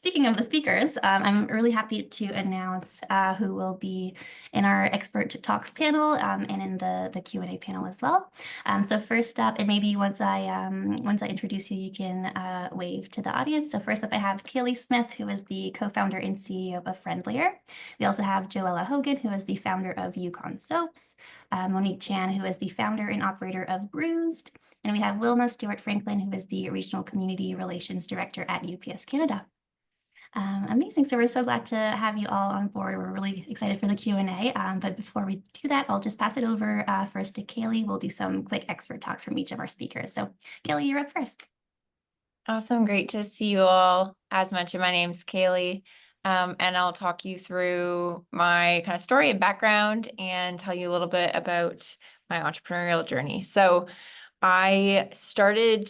speaking of the speakers, I'm really happy to announce who will be in our expert talks panel and in the Q&A panel as well. So first up, and maybe once I introduce you, you can wave to the audience. So first up, I have Kayli Smith, who is the co-founder and CEO of Friendlier. We also have Joella Hogan, who is the founder of Yukon Soaps, Monique Chan, who is the founder and operator of Bruized, and we have Whilna Stewart-Franklin, who is the Regional Community Relations Director at UPS Canada. Amazing. So we're so glad to have you all on board. We're really excited for the Q&A. But before we do that, I'll just pass it over first to Kayli. We'll do some quick expert talks from each of our speakers. So Kayli, you're up first. Awesome. Great to see you all. As mentioned, my name's Kayli, and I'll talk you through my kind of story and background and tell you a little bit about my entrepreneurial journey. So I started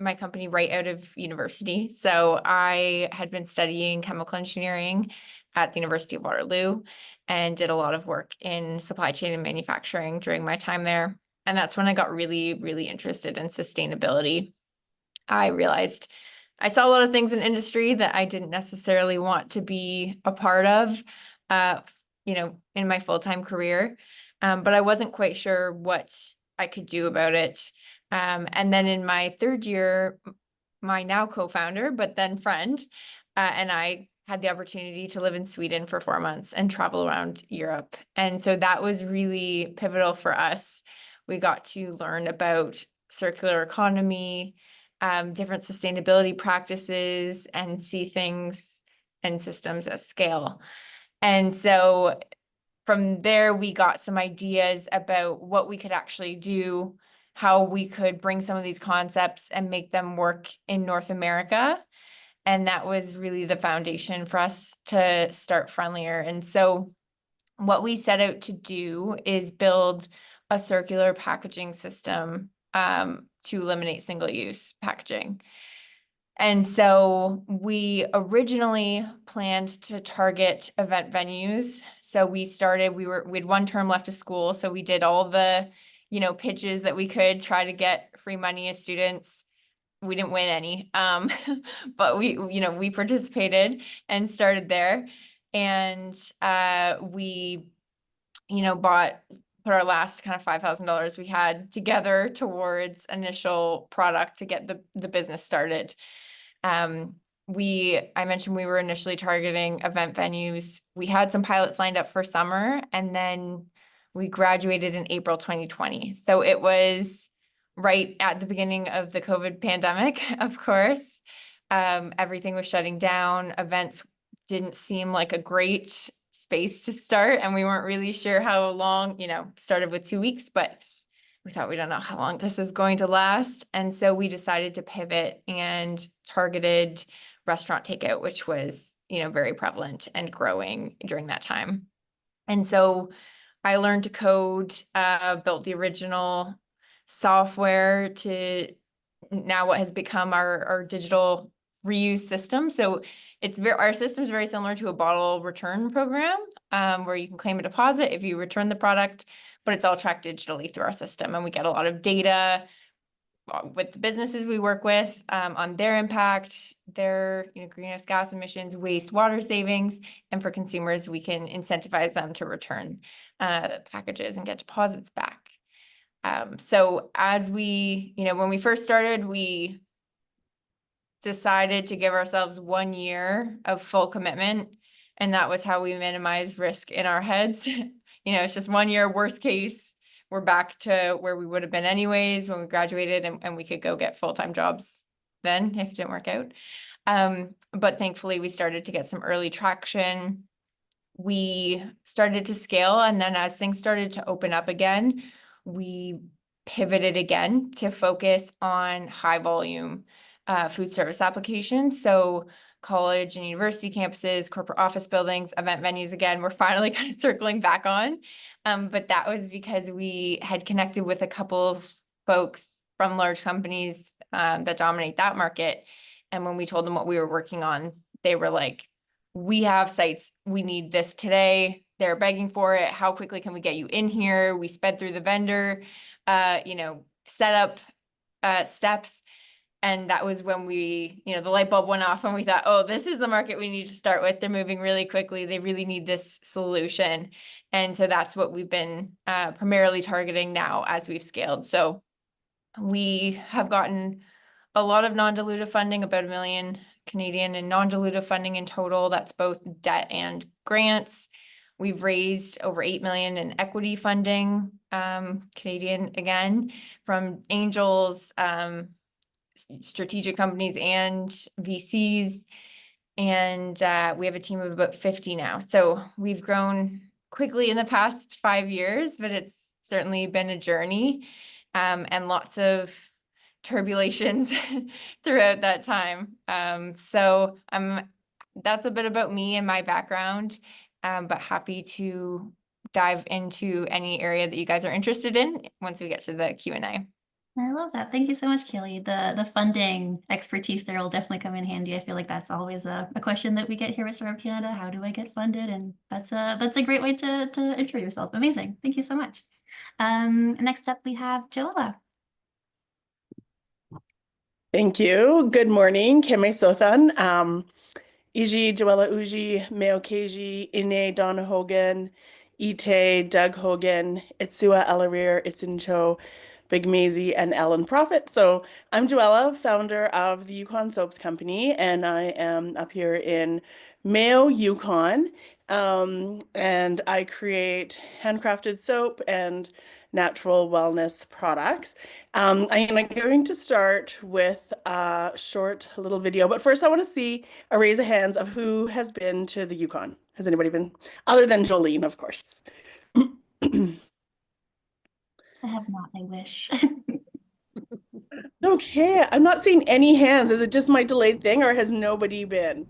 my company right out of university. So I had been studying chemical engineering at the University of Waterloo and did a lot of work in supply chain and manufacturing during my time there. And that's when I got really, really interested in sustainability. I realized I saw a lot of things in industry that I didn't necessarily want to be a part of, in my full-time career. But I wasn't quite sure what I could do about it. And then in my third year, my now co-founder, but then friend, and I had the opportunity to live in Sweden for 4 months and travel around Europe. And so that was really pivotal for us. We got to learn about circular economy, different sustainability practices, and see things and systems at scale. And so from there, we got some ideas about what we could actually do, how we could bring some of these concepts and make them work in North America. And that was really the foundation for us to start Friendlier. And so what we set out to do is build a circular packaging system to eliminate single-use packaging. And so we originally planned to target event venues. So we had 1 term left of school. So we did all the, pitches that we could try to get free money as students. We didn't win any, but we participated and started there. And we, put our last kind of $5,000 we had together towards initial product to get the business started. I mentioned we were initially targeting event venues. We had some pilots lined up for summer, and then we graduated in April 2020. So it was right at the beginning of the COVID pandemic, of course. Everything was shutting down. Events didn't seem like a great space to start, and we weren't really sure how long, started with 2 weeks, but we thought we don't know how long this is going to last. And so we decided to pivot and targeted restaurant takeout, which was, very prevalent and growing during that time. And so I learned to code, built the original software to now what has become our digital reuse system. So our system is very similar to a bottle return program, where you can claim a deposit if you return the product, but it's all tracked digitally through our system. And we get a lot of data with the businesses we work with on their impact, their greenhouse gas emissions, waste, water savings. And for consumers, we can incentivize them to return packages and get deposits back. So as when we first started, we decided to give ourselves 1 year of full commitment. And that was how we minimized risk in our heads. It's just 1 year, worst case, we're back to where we would have been anyways when we graduated, and we could go get full-time jobs then if it didn't work out. But thankfully, we started to get some early traction. We started to scale, and then as things started to open up again, we pivoted again to focus on high volume food service applications. So college and university campuses, corporate office buildings, event venues, again, we're finally kind of circling back on. But that was because we had connected with a couple of folks from large companies that dominate that market. And when we told them what we were working on, they were like, we have sites, we need this today. They're begging for it. How quickly can we get you in here? We sped through the vendor, set up steps. And that was when we, the light bulb went off and we thought, oh, this is the market we need to start with. They're moving really quickly. They really need this solution. And so that's what we've been primarily targeting now as we've scaled. So we have gotten a lot of non-dilutive funding, about 1 million Canadian in non-dilutive funding in total. That's both debt and grants. We've raised over 8 million in equity funding, Canadian again, from angels, strategic companies and VCs. And we have a team of about 50 now. So we've grown quickly in the past 5 years, but it's certainly been a journey, and lots of turbulations throughout that time. So that's a bit about me and my background, but happy to dive into any area that you guys are interested in once we get to the Q&A. I love that. Thank you so much, Kayli. The funding expertise there will definitely come in handy. I feel like that's always a question that we get here with Startup Canada. How do I get funded? And that's a great way to intro yourself. Amazing. Thank you so much. Next up, we have Joella. Thank you. Good morning. Keme Sothan. Iji, Joella Uji, Meo Keiji, Ine, Donna Hogan, Ite, Doug Hogan, Itsua Elarir, Itzincho, Big Maisie, and Ellen Profit. So I'm Joella, founder of the Yukon Soaps Company, and I am up here in Mayo, Yukon. And I create handcrafted soap and natural wellness products. I am going to start with a short little video, but first I want to see a raise of hands of who has been to the Yukon. Has anybody been? Other than Jolene, of course. I have not, I wish. Okay, I'm not seeing any hands. Is it just my delayed thing or has nobody been?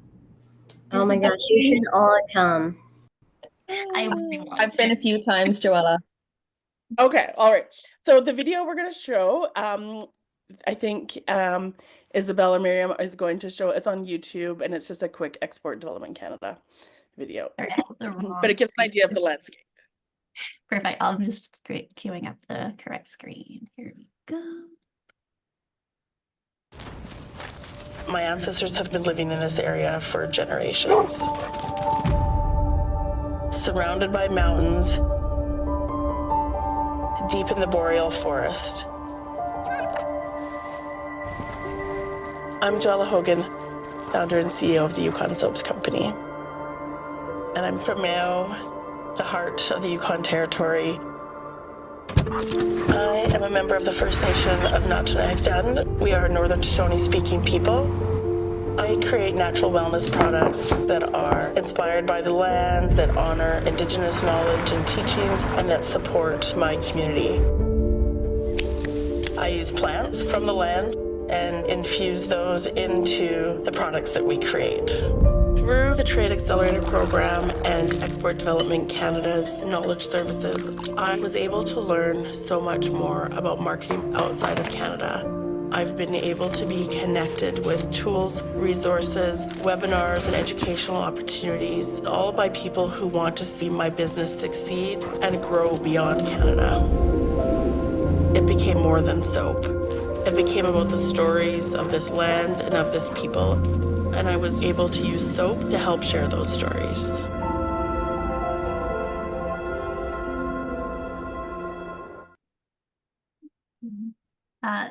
Oh my gosh, you should all come. I've been a few times, Joella. Okay, all right. So the video we're going to show, I think Isabella Miriam is going to show, it's on YouTube, and it's just a quick Export Development Canada video. But it gives an idea of the landscape. Perfect. I'm just queuing up the correct screen. Here we go. My ancestors have been living in this area for generations. Surrounded by mountains, deep in the boreal forest. I'm Joella Hogan, founder and CEO of the Yukon Soaps Company. And I'm from Mayo, the heart of the Yukon Territory. I am a member of the First Nation of Natchinagdan. We are Northern Shoshone-speaking people. I create natural wellness products that are inspired by the land, that honor Indigenous knowledge and teachings, and that support my community. I use plants from the land and infuse those into the products that we create. Through the Trade Accelerator Program and Export Development Canada's knowledge services, I was able to learn so much more about marketing outside of Canada. I've been able to be connected with tools, resources, webinars, and educational opportunities, all by people who want to see my business succeed and grow beyond Canada. It became more than soap. It became about the stories of this land and of this people, and I was able to use soap to help share those stories.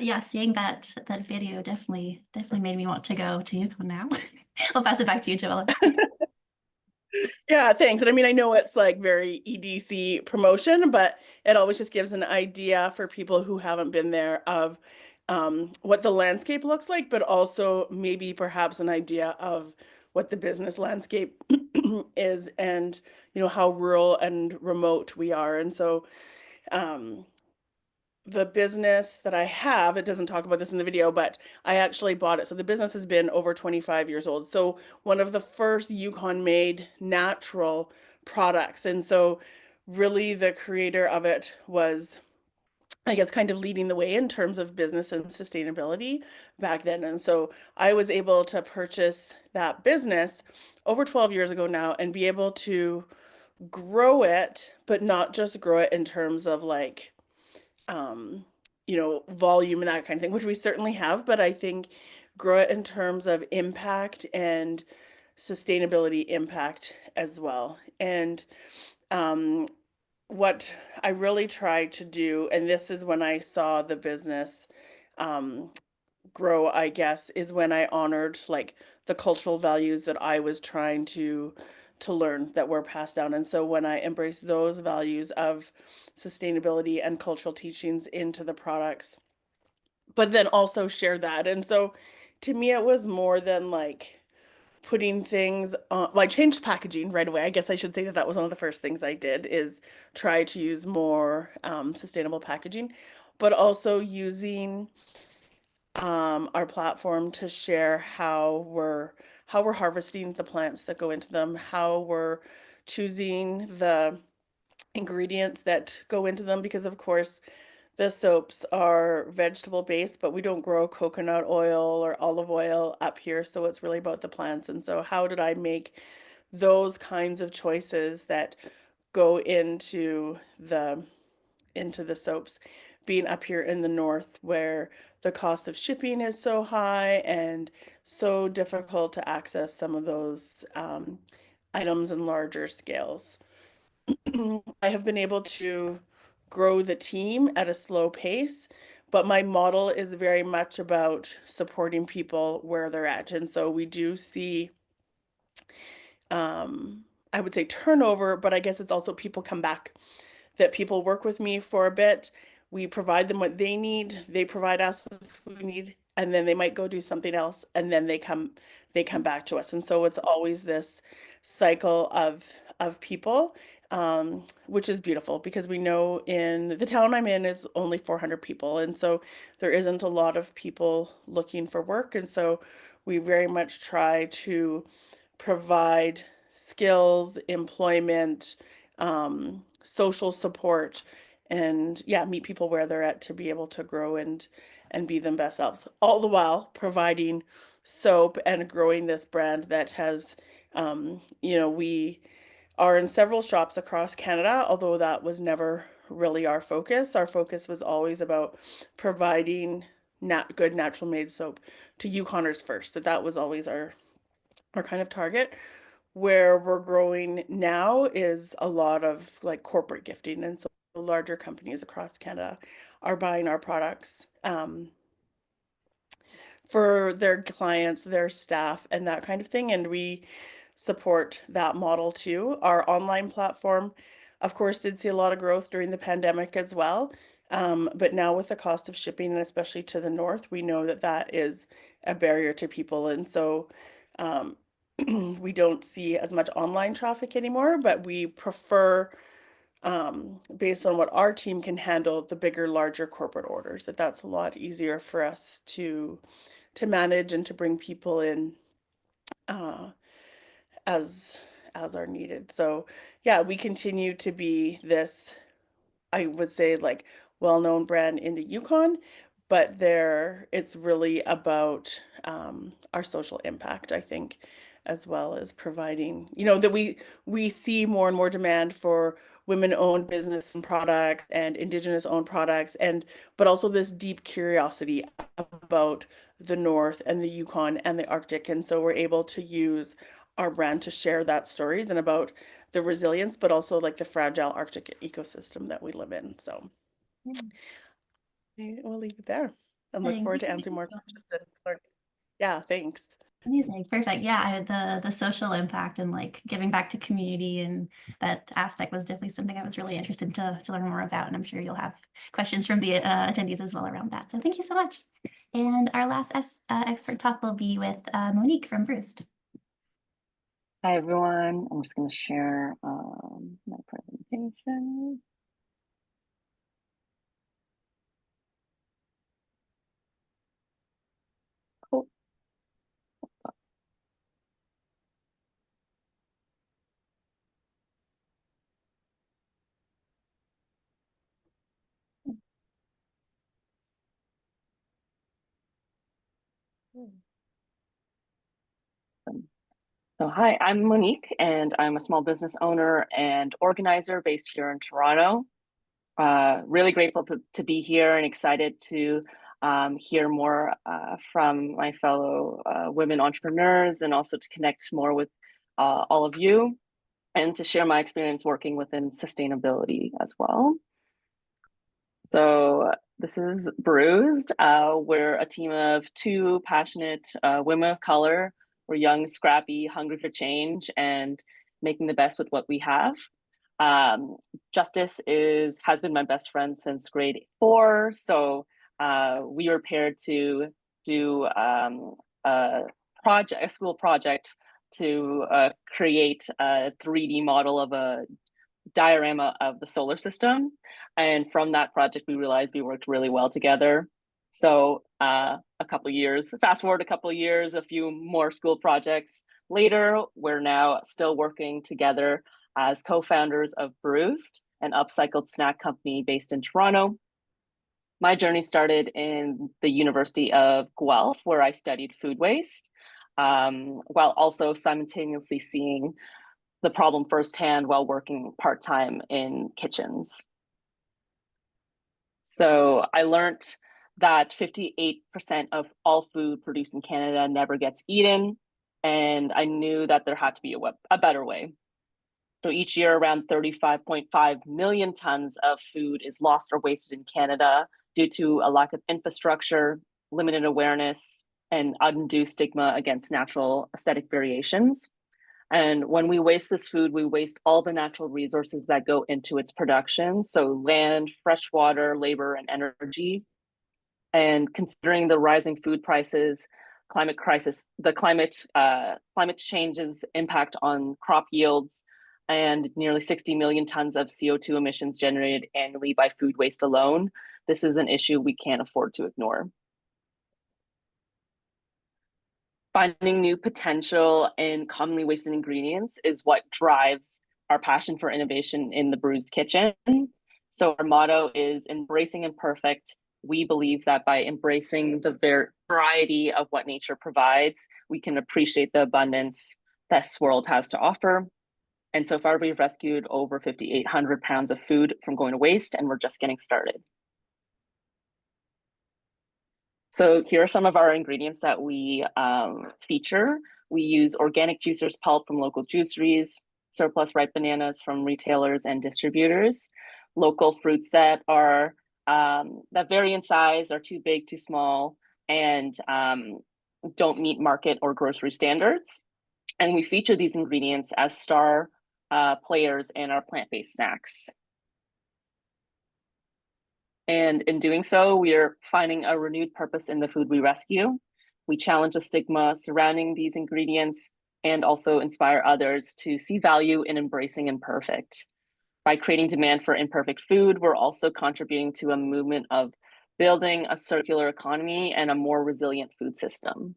Yeah, seeing that video definitely made me want to go to Yukon now. I'll pass it back to you, Joella. Yeah, thanks. And I mean, I know it's like very EDC promotion, but it always just gives an idea for people who haven't been there of what the landscape looks like, but also maybe perhaps an idea of what the business landscape is, and how rural and remote we are. And so the business that I have, it doesn't talk about this in the video, but I actually bought it. So the business has been over 25 years old. So one of the first Yukon made natural products. And so really the creator of it was, I guess, kind of leading the way in terms of business and sustainability back then. And so I was able to purchase that business over 12 years ago now and be able to grow it, but not just grow it in terms of like, volume and that kind of thing, which we certainly have, but I think grow it in terms of impact and sustainability impact as well. And what I really tried to do, and this is when I saw the business grow, I guess, is when I honored like the cultural values that I was trying to learn that were passed down. And so when I embraced those values of sustainability and cultural teachings into the products, but then also share that. And so to me, it was more than like putting things on, well, I changed packaging right away. I guess I should say that that was one of the first things I did is try to use more sustainable packaging, but also using our platform to share how we're harvesting the plants that go into them, how we're choosing the ingredients that go into them, because of course the soaps are vegetable based, but we don't grow coconut oil or olive oil up here, so it's really about the plants. And so how did I make those kinds of choices that go into the soaps, being up here in the north where the cost of shipping is so high and so difficult to access some of those items in larger scales. I have been able to grow the team at a slow pace, but my model is very much about supporting people where they're at. And so we do see, I would say turnover, but I guess it's also people come back, that people work with me for a bit. We provide them what they need. They provide us with what we need, and then they might go do something else, and then they come back to us. And so it's always this cycle of people, which is beautiful because we know in the town I'm in is only 400 people, and so there isn't a lot of people looking for work. And so we very much try to provide skills, employment, social support, and yeah, meet people where they're at to be able to grow and be them best selves, all the while providing soap and growing this brand that has, we are in several shops across Canada, although that was never really our focus. Our focus was always about providing good natural made soap to Yukoners first, that was always our kind of target. Where we're growing now is a lot of like corporate gifting, and so larger companies across Canada are buying our products for their clients, their staff, and that kind of thing. And we support that model too. Our online platform, of course, did see a lot of growth during the pandemic as well. But now with the cost of shipping, and especially to the north, we know that that is a barrier to people. And so we don't see as much online traffic anymore, but we prefer, based on what our team can handle, the bigger, larger corporate orders, that's a lot easier for us to manage and to bring people in as are needed. So yeah, we continue to be this, I would say, like well-known brand in the Yukon, but it's really about our social impact, I think, as well as providing, that we see more and more demand for women-owned business and products and Indigenous-owned products, but also this deep curiosity about the North and the Yukon and the Arctic. And so we're able to use our brand to share that stories and about the resilience, but also like the fragile Arctic ecosystem that we live in. So we'll leave it there and look forward to answering more questions. Yeah, thanks. Amazing. Perfect. Yeah, the social impact and like giving back to community and that aspect was definitely something I was really interested to learn more about. And I'm sure you'll have questions from the attendees as well around that. So thank you so much. And our last expert talk will be with Monique from Bruized. Hi, everyone. I'm just going to share my presentation. Cool. So hi, I'm Monique, and I'm a small business owner and organizer based here in Toronto. really grateful to be here and excited to hear more from my fellow women entrepreneurs, and also to connect more with all of you, and to share my experience working within sustainability as well. So this is Bruised. We're a team of two passionate women of color. We're young, scrappy, hungry for change, and making the best with what we have. Justice has been my best friend since grade 4. So we were paired to do a school project to create a 3D model of a diorama of the solar system. And from that project, we realized we worked really well together. So fast forward a couple years, a few more school projects later, we're now still working together as co-founders of Bruized, an upcycled snack company based in Toronto. My journey started in the University of Guelph, where I studied food waste, while also simultaneously seeing the problem firsthand while working part-time in kitchens. So I learned that 58% of all food produced in Canada never gets eaten, and I knew that there had to be a better way. So each year, around 35.5 million tons of food is lost or wasted in Canada due to a lack of infrastructure, limited awareness, and undue stigma against natural aesthetic variations. And when we waste this food, we waste all the natural resources that go into its production. So land, fresh water, labor, and energy. And considering the rising food prices, climate crisis, the climate change's impact on crop yields, and nearly 60 million tons of CO2 emissions generated annually by food waste alone, this is an issue we can't afford to ignore. Finding new potential in commonly wasted ingredients is what drives our passion for innovation in the Bruised Kitchen. So our motto is embracing imperfect. We believe that by embracing the variety of what nature provides, we can appreciate the abundance this world has to offer. And so far, we've rescued over 5,800 pounds of food from going to waste, and we're just getting started. So here are some of our ingredients that we feature. We use organic juicer's pulp from local juiceries, surplus ripe bananas from retailers and distributors, local fruits that are that vary in size, are too big, too small, and don't meet market or grocery standards. And we feature these ingredients as star players in our plant-based snacks. And in doing so, we are finding a renewed purpose in the food we rescue. We challenge the stigma surrounding these ingredients and also inspire others to see value in embracing imperfect. By creating demand for imperfect food, we're also contributing to a movement of building a circular economy and a more resilient food system.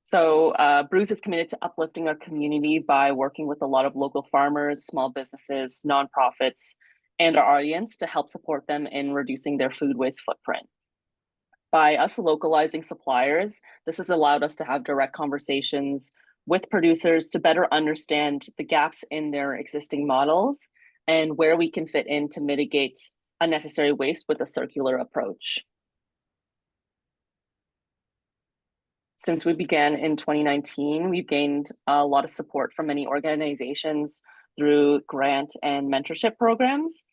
So Bruised is committed to uplifting our community by working with a lot of local farmers, small businesses, nonprofits, and our audience to help support them in reducing their food waste footprint. By us localizing suppliers, this has allowed us to have direct conversations with producers to better understand the gaps in their existing models and where we can fit in to mitigate unnecessary waste with a circular approach. Since we began in 2019, we've gained a lot of support from many organizations through grant and mentorship programs.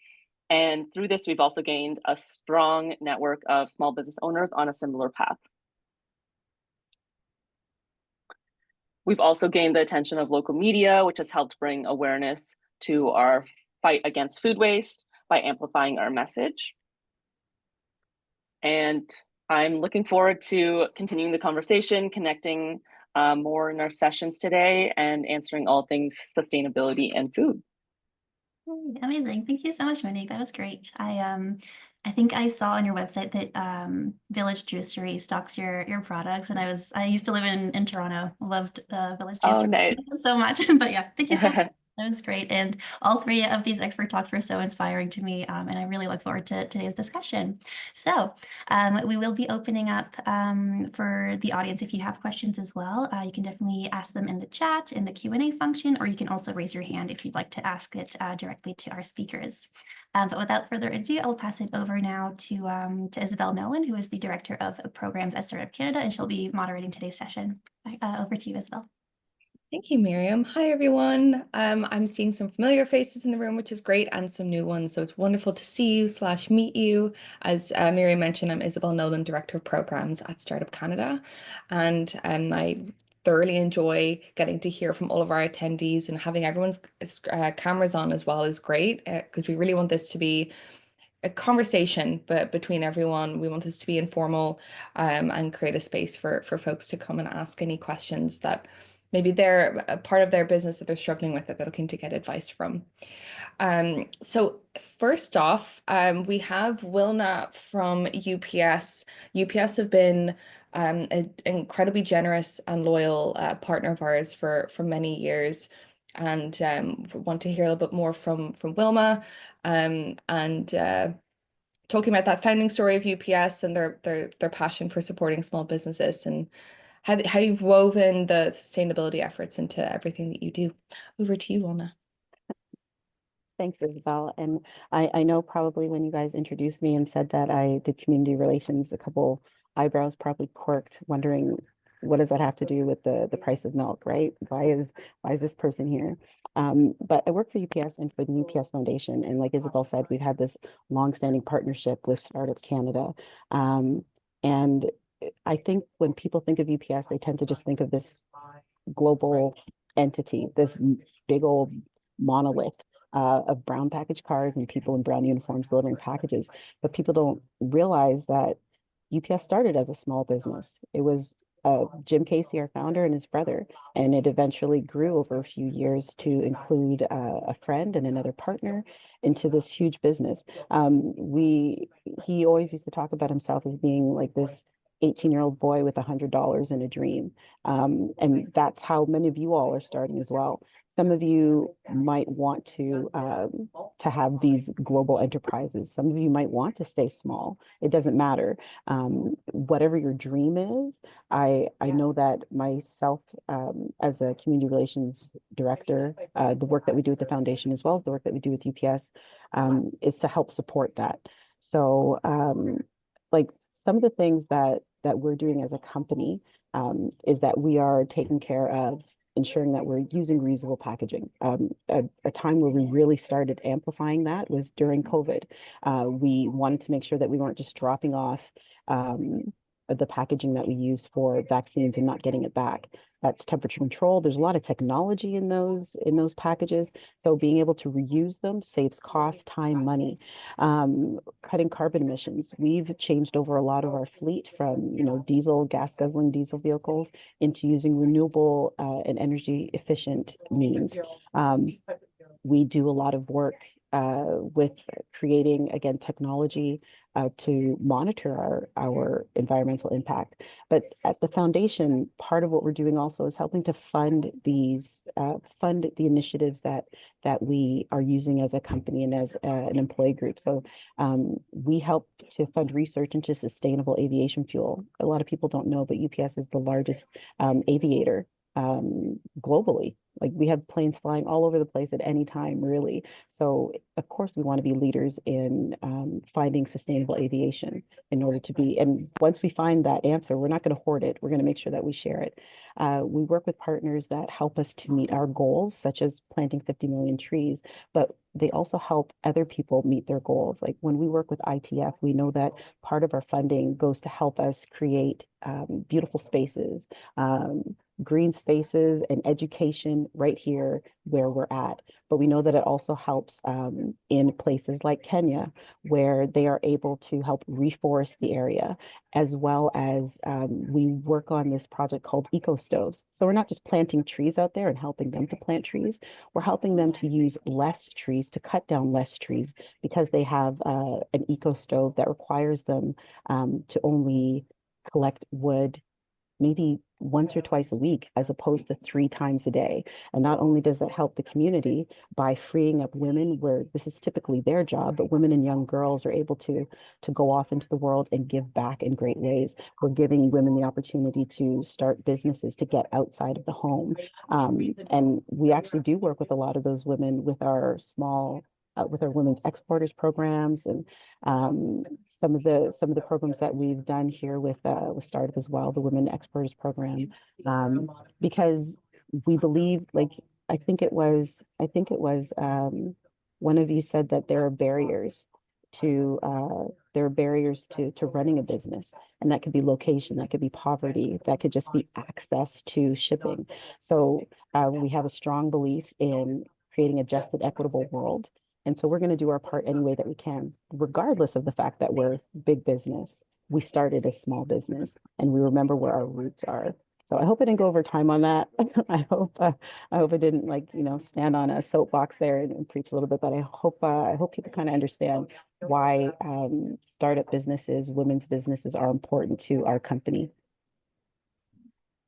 And through this, we've also gained a strong network of small business owners on a similar path. We've also gained the attention of local media, which has helped bring awareness to our fight against food waste by amplifying our message. And I'm looking forward to continuing the conversation, connecting more in our sessions today, and answering all things sustainability and food. Amazing. Thank you so much, Monique. That was great. I think I saw on your website that Village Juicery stocks your products, and I used to live in Toronto. Loved Village Juicery nice. so much. But yeah, thank you so much. That was great. And all three of these expert talks were so inspiring to me. And I really look forward to today's discussion. So we will be opening up for the audience. If you have questions as well, you can definitely ask them in the chat, in the Q&A function, or you can also raise your hand if you'd like to ask it directly to our speakers. But without further ado, I'll pass it over now to Isabel Nolan, who is the Director of Programs at Startup Canada, and she'll be moderating today's session. Over to you, Isabel. Thank you, Miriam. Hi, everyone. I'm seeing some familiar faces in the room, which is great, and some new ones. So it's wonderful to see you / meet you. As Miriam mentioned, I'm Isabel Nolan, Director of Programs at Startup Canada. And I thoroughly enjoy getting to hear from all of our attendees, and having everyone's cameras on as well is great, because we really want this to be a conversation between everyone. We want this to be informal, and create a space for folks to come and ask any questions that maybe they're a part of their business that they're struggling with, that they're looking to get advice from. So first off, we have Whilna from UPS. UPS have been an incredibly generous and loyal partner of ours for many years, and want to hear a little bit more from Whilna, and talking about that founding story of UPS and their passion for supporting small businesses, and how you've woven the sustainability efforts into everything that you do. Over to you, Whilna. Thanks, Isabel. And I know probably when you guys introduced me and said that I did community relations, a couple eyebrows probably quirked, wondering what does that have to do with the price of milk, right? Why is this person here? But I work for UPS and for the UPS Foundation. And like Isabel said, we've had this longstanding partnership with Startup Canada. And I think when people think of UPS, they tend to just think of this global entity, this big old monolith of brown package cars and people in brown uniforms delivering packages. But people don't realize that UPS started as a small business. It was Jim Casey, our founder, and his brother, and it eventually grew over a few years to include a friend and another partner into this huge business. He always used to talk about himself as being like this 18-year-old boy with $100 and a dream. And that's how many of you all are starting as well. Some of you might want to have these global enterprises. Some of you might want to stay small. It doesn't matter. Whatever your dream is, I know that myself, as a community relations director, the work that we do with the foundation, as well as the work that we do with UPS, is to help support that. So like some of the things that we're doing as a company is that we are taking care of ensuring that we're using reusable packaging. A time where we really started amplifying that was during COVID. We wanted to make sure that we weren't just dropping off the packaging that we use for vaccines and not getting it back. That's temperature control. There's a lot of technology in those packages. So being able to reuse them saves cost, time, money. Cutting carbon emissions. We've changed over a lot of our fleet from gas guzzling diesel vehicles into using renewable and energy efficient means. We do a lot of work with creating, again, technology to monitor our environmental impact. But at the foundation, part of what we're doing also is helping to fund the initiatives that we are using as a company and as an employee group. So we help to fund research into sustainable aviation fuel. A lot of people don't know, but UPS is the largest aviator globally. Like, we have planes flying all over the place at any time, really. So of course we want to be leaders in finding sustainable aviation in order to be, and once we find that answer, we're not going to hoard it. We're going to make sure that we share it. We work with partners that help us to meet our goals, such as planting 50 million trees, but they also help other people meet their goals. Like when we work with ITF, we know that part of our funding goes to help us create beautiful spaces, green spaces and education right here where we're at. But we know that it also helps in places like Kenya, where they are able to help reforest the area, as well as we work on this project called Eco Stoves. So we're not just planting trees out there and helping them to plant trees, we're helping them to use less trees, to cut down less trees, because they have an eco stove that requires them to only collect wood maybe once or twice a week as opposed to 3 times a day. And not only does that help the community by freeing up women where this is typically their job, but women and young girls are able to go off into the world and give back in great ways. We're giving women the opportunity to start businesses, to get outside of the home. And we actually do work with a lot of those women with our with our women's exporters programs, and some of the programs that we've done here with Startup as well, the Women Exporters program, because we believe, like I think it was one of you said that there are barriers to running a business, and that could be location, that could be poverty, that could just be access to shipping. So we have a strong belief in creating a just and equitable world. And so we're going to do our part any way that we can, regardless of the fact that we're big business. We started as small business, and we remember where our roots are. So I hope I didn't go over time on that. I hope I didn't, like, stand on a soapbox there and preach a little bit, but I hope people kind of understand why startup businesses, women's businesses are important to our company.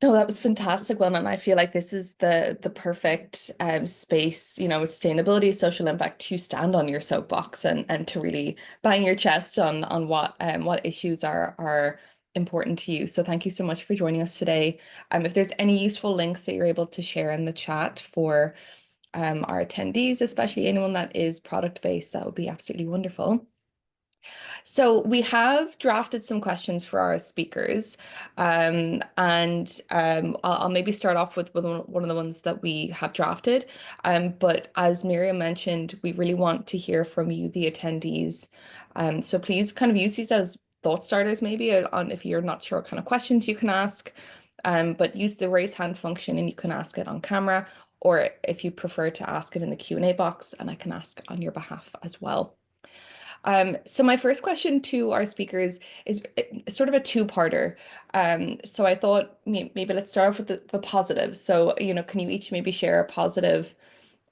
No, that was fantastic one, and I feel like this is the perfect space, with sustainability, social impact, to stand on your soapbox and to really bang your chest on what issues are important to you. So thank you so much for joining us today. If there's any useful links that you're able to share in the chat for our attendees, especially anyone that is product based, that would be absolutely wonderful. So we have drafted some questions for our speakers, and I'll maybe start off with one of the ones that we have drafted. But as Miriam mentioned, we really want to hear from you, the attendees. So please kind of use these as thought starters, maybe on if you're not sure what kind of questions you can ask. But use the raise hand function, and you can ask it on camera, or if you prefer to ask it in the Q&A box, and I can ask on your behalf as well. So my first question to our speakers is sort of a two-parter. So I thought maybe let's start off with the positives. So, can you each maybe share a positive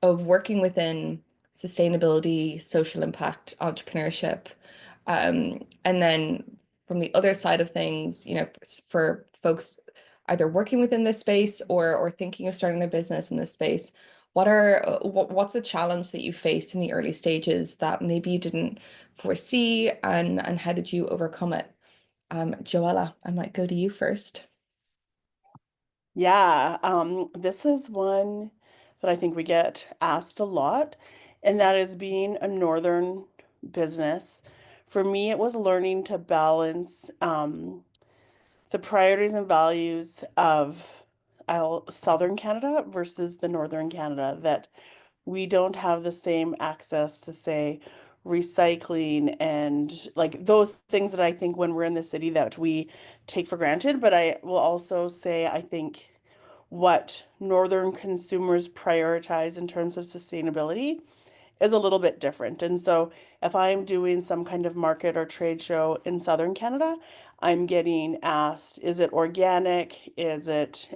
of working within sustainability, social impact, entrepreneurship? And then from the other side of things, for folks either working within this space or thinking of starting their business in this space, what's a challenge that you faced in the early stages that maybe you didn't foresee, and how did you overcome it? Joella, I might go to you first. Yeah, this is one that I think we get asked a lot, and that is being a northern business. For me, it was learning to balance the priorities and values of Southern Canada versus the Northern Canada, that we don't have the same access to, say, recycling and like those things that I think when we're in the city that we take for granted. But I will also say, I think what Northern consumers prioritize in terms of sustainability is a little bit different. And so if I'm doing some kind of market or trade show in Southern Canada, I'm getting asked, is it organic? Is it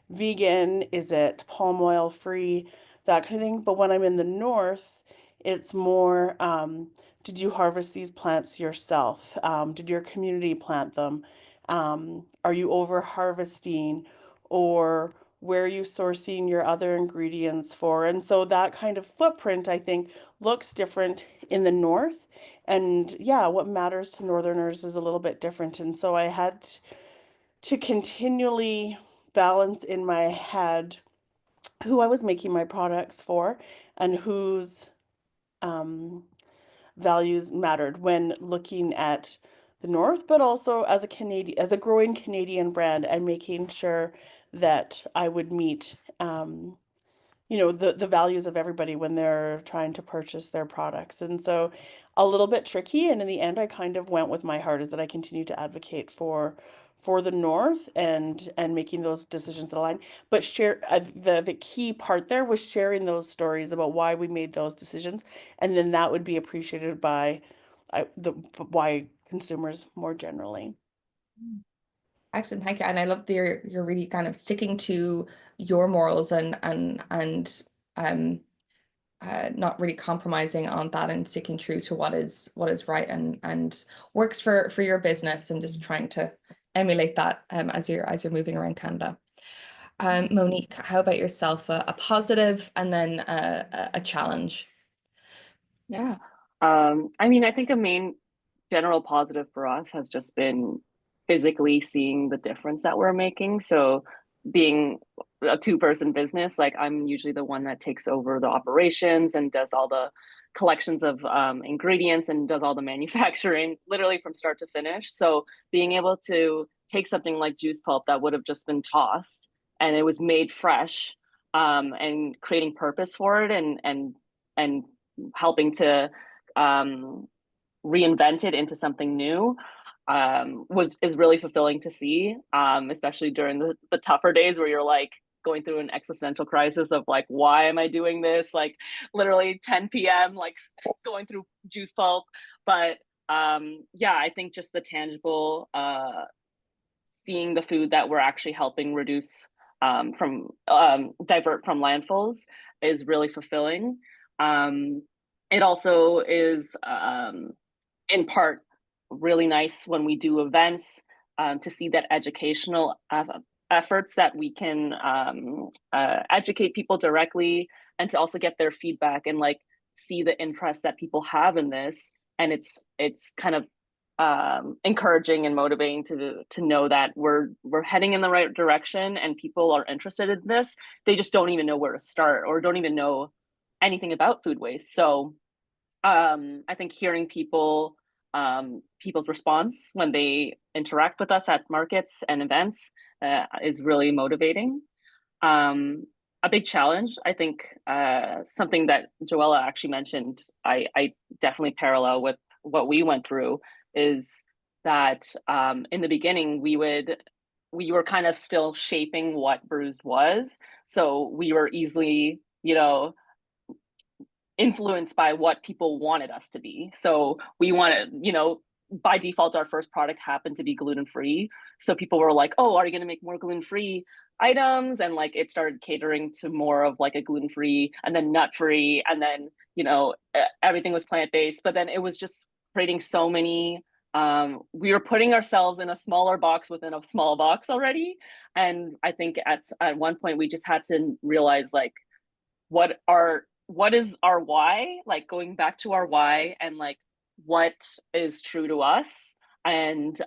vegan? Is it palm oil free? That kind of thing. But when I'm in the north, it's more, did you harvest these plants yourself? Did your community plant them? Are you over harvesting? Or where are you sourcing your other ingredients for? And so that kind of footprint, I think, looks different in the north. And yeah, what matters to northerners is a little bit different. And so I had to continually balance in my head who I was making my products for and whose values mattered when looking at the north, but also as a growing Canadian brand, and making sure that I would meet the values of everybody when they're trying to purchase their products. And so a little bit tricky, and in the end I kind of went with my heart, is that I continue to advocate for the north and making those decisions that align. But share the key part there was sharing those stories about why we made those decisions, and then that would be appreciated by why consumers more generally. Excellent, thank you. And I love that you're really kind of sticking to your morals and not really compromising on that, and sticking true to what is right and works for your business, and just trying to emulate that as you're moving around Canada. Monique, how about yourself? A positive and then a challenge. Yeah. I mean, I think a main general positive for us has just been physically seeing the difference that we're making. So being a two-person business, like I'm usually the one that takes over the operations and does all the collections of ingredients and does all the manufacturing literally from start to finish. So being able to take something like juice pulp that would have just been tossed and it was made fresh, and creating purpose for it and helping to reinvent it into something new is really fulfilling to see, especially during the tougher days where you're like going through an existential crisis of like, why am I doing this? Like literally 10 p.m. like going through juice pulp. But yeah, I think just the tangible seeing the food that we're actually helping reduce from divert from landfills is really fulfilling. It also is in part really nice when we do events to see that educational efforts that we can educate people directly and to also get their feedback and like see the interest that people have in this. And it's kind of encouraging and motivating to know that we're heading in the right direction and people are interested in this. They just don't even know where to start or don't even know anything about food waste. So I think hearing people's response when they interact with us at markets and events is really motivating. A big challenge, I think, something that Joella actually mentioned, I definitely parallel with what we went through, is that in the beginning we were kind of still shaping what Bruized was. So we were easily, influenced by what people wanted us to be. So we wanted, by default, our first product happened to be gluten-free. So people were like, oh, are you going to make more gluten-free items? And like it started catering to more of like a gluten-free and then nut-free. And then, everything was plant-based. But then it was just creating so many, we were putting ourselves in a smaller box within a small box already. And I think at one point we just had to realize like, what is our why, like going back to our why and like what is true to us. And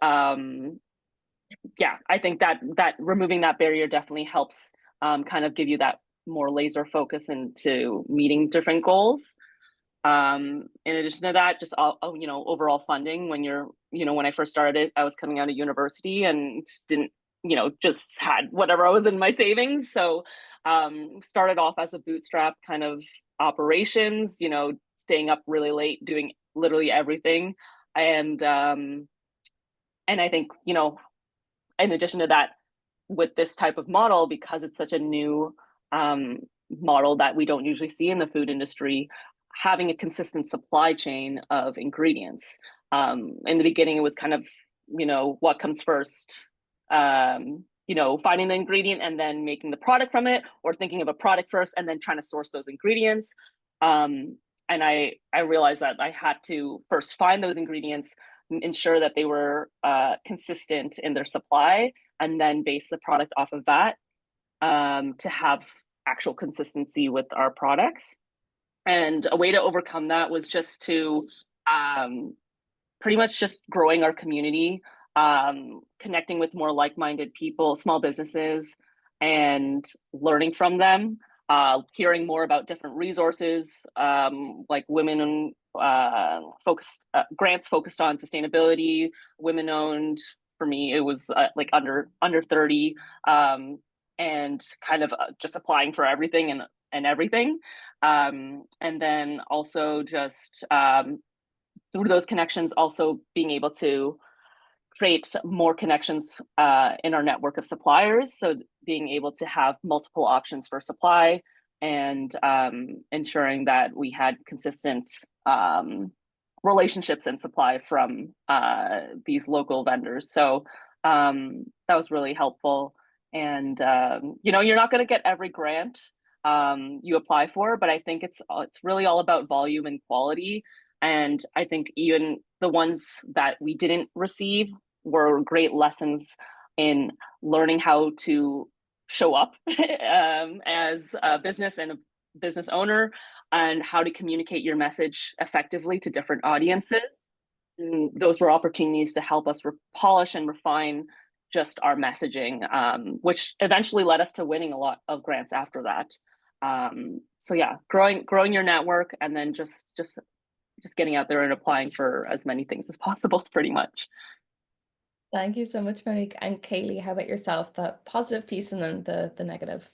yeah, I think that removing that barrier definitely helps kind of give you that more laser focus into meeting different goals. In addition to that, just overall funding. When I first started, I was coming out of university and didn't, just had whatever I was in my savings. So started off as a bootstrap kind of operations, staying up really late, doing literally everything. And I think, in addition to that, with this type of model, because it's such a new model that we don't usually see in the food industry, having a consistent supply chain of ingredients. In the beginning, it was kind of, what comes first, finding the ingredient and then making the product from it, or thinking of a product first and then trying to source those ingredients. And I realized that I had to first find those ingredients, ensure that they were consistent in their supply, and then base the product off of that to have actual consistency with our products. And a way to overcome that was just to pretty much just growing our community, connecting with more like-minded people, small businesses, and learning from them, hearing more about different resources, like women focused grants focused on sustainability, women-owned. For me, it was like under 30, and kind of just applying for everything and everything. And then also just through those connections, also being able to create more connections in our network of suppliers. So being able to have multiple options for supply and ensuring that we had consistent relationships and supply from these local vendors. So that was really helpful. And you're not going to get every grant you apply for, but I think it's really all about volume and quality. And I think even the ones that we didn't receive were great lessons in learning how to show up as a business and a business owner, and how to communicate your message effectively to different audiences. And those were opportunities to help us polish and refine just our messaging, which eventually led us to winning a lot of grants after that. So yeah, growing your network, and then just getting out there and applying for as many things as possible, pretty much. Thank you so much, Monique. And Kayli, how about yourself? The positive piece and then the negative.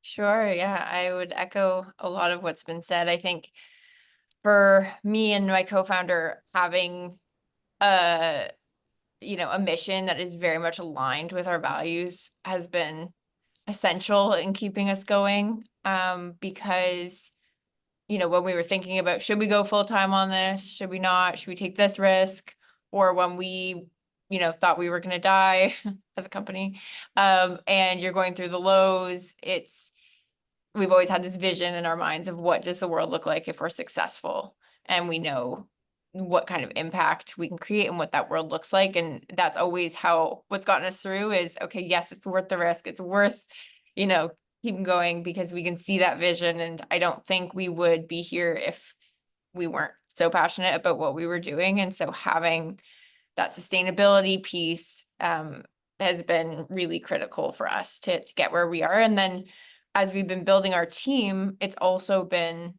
Sure, yeah, I would echo a lot of what's been said. I think for me and my co-founder, having a mission that is very much aligned with our values has been essential in keeping us going. Because when we were thinking about, should we go full time on this? Should we not? Should we take this risk? Or when we thought we were going to die as a company, and you're going through the lows, we've always had this vision in our minds of what does the world look like if we're successful, and we know what kind of impact we can create and what that world looks like. And that's always what's gotten us through is, okay, yes, it's worth the risk. It's worth, keeping going, because we can see that vision. And I don't think we would be here if we weren't so passionate about what we were doing. And so having that sustainability piece has been really critical for us to get where we are. And then as we've been building our team, it's also been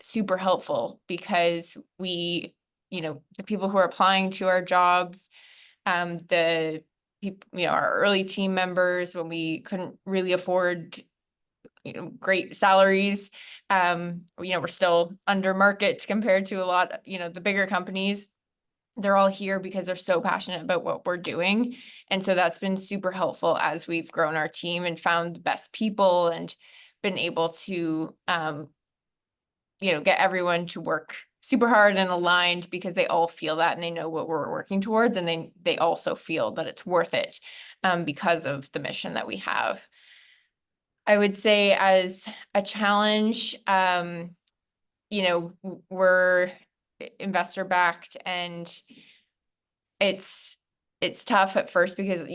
super helpful, because we, the people who are applying to our jobs, the people, our early team members, when we couldn't really afford, great salaries, we're still under market compared to a lot, the bigger companies. They're all here because they're so passionate about what we're doing. And so that's been super helpful as we've grown our team and found the best people and been able to, get everyone to work super hard and aligned, because they all feel that and they know what we're working towards. And they also feel that it's worth it, because of the mission that we have. I would say as a challenge, we're investor backed, and it's tough at first, because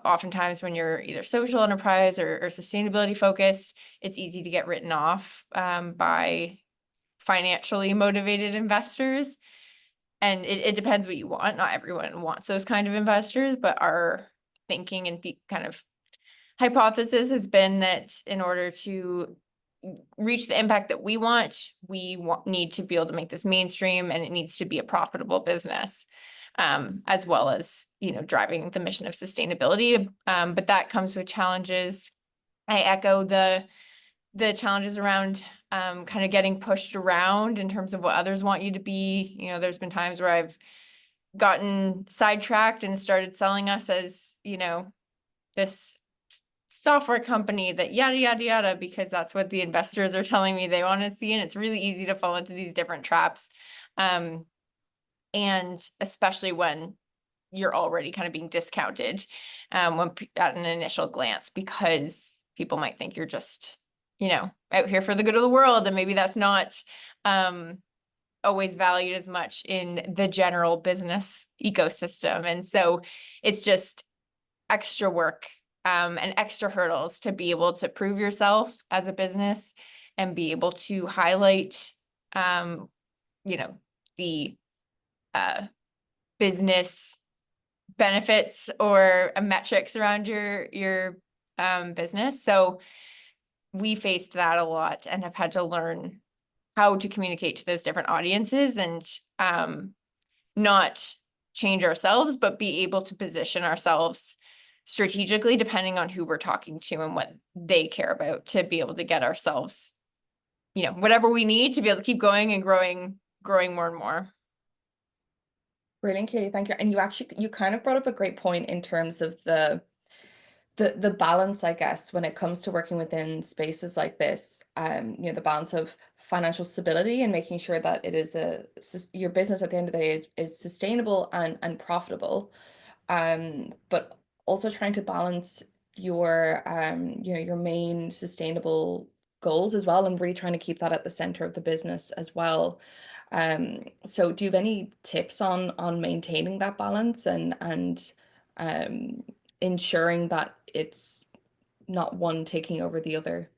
oftentimes when you're either social enterprise or sustainability focused, it's easy to get written off by financially motivated investors. And it depends what you want. Not everyone wants those kind of investors, but our thinking and the kind of hypothesis has been that in order to reach the impact that we need to be able to make this mainstream, and it needs to be a profitable business, as well as, driving the mission of sustainability. But that comes with challenges. I echo the challenges around kind of getting pushed around in terms of what others want you to be. There's been times where I've gotten sidetracked and started selling us as, this software company that yada, yada, yada, because that's what the investors are telling me they want to see. And it's really easy to fall into these different traps. And especially when you're already kind of being discounted at an initial glance, because people might think you're just, out here for the good of the world. And maybe that's not always valued as much in the general business ecosystem. And so it's just extra work and extra hurdles to be able to prove yourself as a business and be able to highlight, the business benefits or metrics around your business. So we faced that a lot and have had to learn how to communicate to those different audiences and not change ourselves, but be able to position ourselves strategically depending on who we're talking to and what they care about, to be able to get ourselves, whatever we need to be able to keep going and growing more and more. Brilliant, Kayli, thank you. And you kind of brought up a great point in terms of the balance, I guess, when it comes to working within spaces like this, the balance of financial stability and making sure that it is your business at the end of the day is sustainable and profitable, but also trying to balance your your main sustainable goals as well, and really trying to keep that at the center of the business as well. So do you have any tips on maintaining that balance and ensuring that it's not one taking over the other?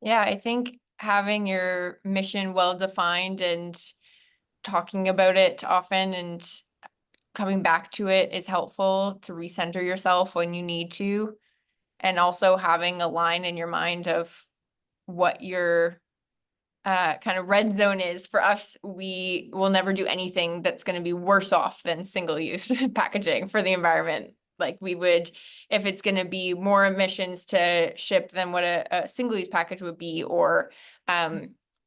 Yeah, I think having your mission well defined and talking about it often and coming back to it is helpful to recenter yourself when you need to. And also having a line in your mind of what your kind of red zone is. For us, we will never do anything that's going to be worse off than single-use packaging for the environment. Like we would, if it's going to be more emissions to ship than what a single-use package would be, or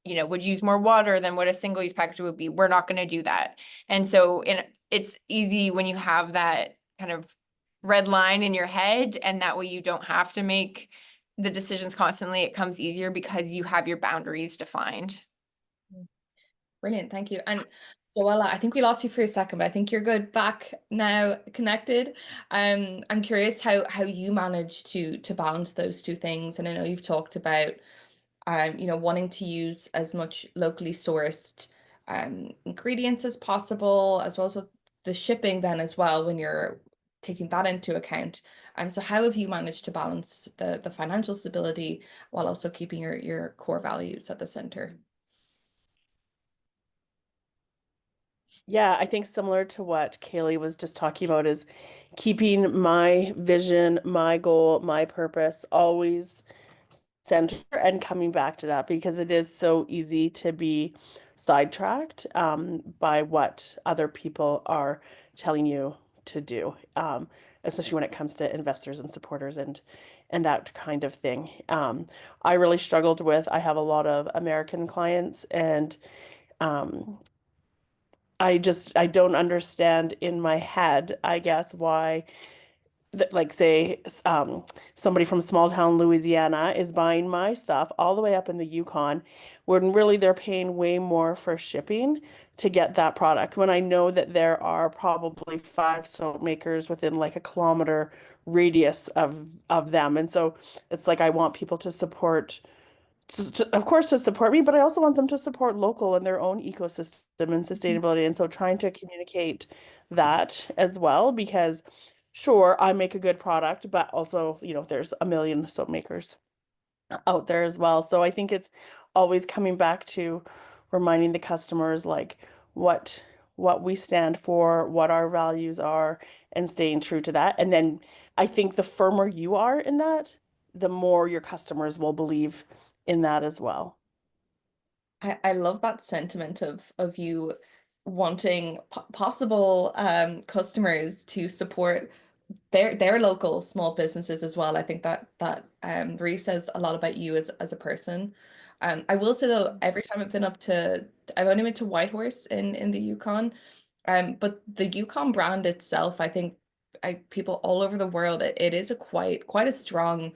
would use more water than what a single-use package would be, we're not going to do that. And so it's easy when you have that kind of red line in your head, and that way you don't have to make the decisions constantly. It comes easier because you have your boundaries defined. Brilliant, thank you. And Joella, I think we lost you for a second, but I think you're good back now, connected. I'm curious how you manage to balance those two things. And I know you've talked about wanting to use as much locally sourced ingredients as possible, as well as with the shipping then as well, when you're taking that into account. So how have you managed to balance the financial stability while also keeping your core values at the center? Yeah, I think similar to what Kayli was just talking about is keeping my vision, my goal, my purpose always center and coming back to that, because it is so easy to be sidetracked by what other people are telling you to do, especially when it comes to investors and supporters and that kind of thing. I really struggled with, I have a lot of American clients, and I don't understand in my head, I guess, why, like, say, somebody from small town Louisiana is buying my stuff all the way up in the Yukon, when really they're paying way more for shipping to get that product. When I know that there are probably 5 soap makers within like a kilometer radius of them, and so it's like I want people to support. Of course, to support me, but I also want them to support local and their own ecosystem and sustainability. And so trying to communicate that as well, because sure, I make a good product, but also, there's a million soap makers out there as well. So I think it's always coming back to reminding the customers like what we stand for, what our values are, and staying true to that. And then I think the firmer you are in that, the more your customers will believe in that as well. I love that sentiment of you wanting possible customers to support their local small businesses as well. I think that really says a lot about you as a person. I will say though, every time I've only been to Whitehorse in the Yukon, but the Yukon brand itself, I think people all over the world, it is a quite a strong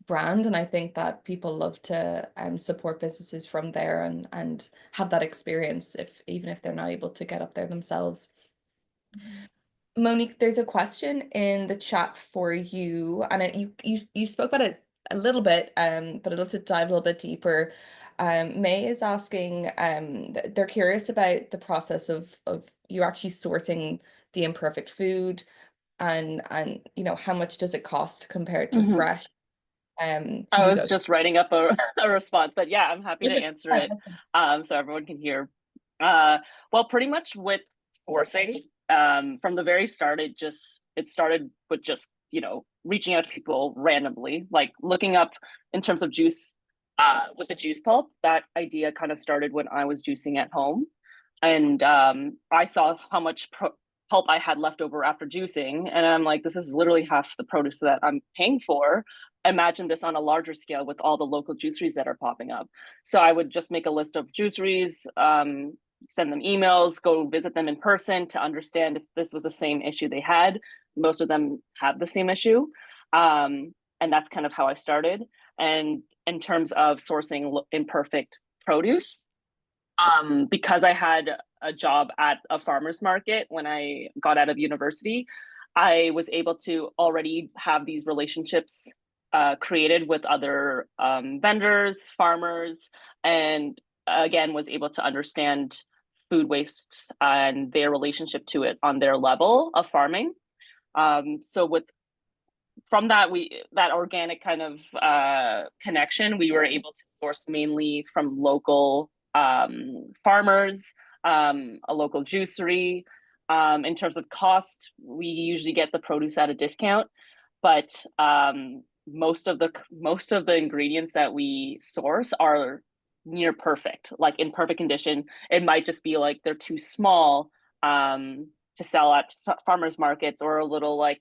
brand, and I think that people love to support businesses from there and have that experience, even if they're not able to get up there themselves. Monique, there's a question in the chat for you, and you spoke about it a little bit, but I'd love to dive a little bit deeper. May is asking, they're curious about the process of you actually sourcing the imperfect food, and how much does it cost compared to fresh? I was just writing up a response, but yeah, I'm happy to answer it so everyone can hear. Well, pretty much with sourcing, from the very start, it started with just, reaching out to people randomly, like looking up in terms of juice, with the juice pulp. That idea kind of started when I was juicing at home. And I saw how much pulp I had left over after juicing. And I'm like, this is literally half the produce that I'm paying for. Imagine this on a larger scale with all the local juiceries that are popping up. So I would just make a list of juiceries, send them emails, go visit them in person to understand if this was the same issue they had. Most of them have the same issue. And that's kind of how I started. And in terms of sourcing imperfect produce, because I had a job at a farmer's market when I got out of university, I was able to already have these relationships created with other vendors, farmers, and again, was able to understand food waste and their relationship to it on their level of farming. So from that organic kind of connection, we were able to source mainly from local farmers, a local juicery. In terms of cost, we usually get the produce at a discount, but most of the ingredients that we source are near perfect, like in perfect condition. It might just be like they're too small to sell at farmers markets, or a little like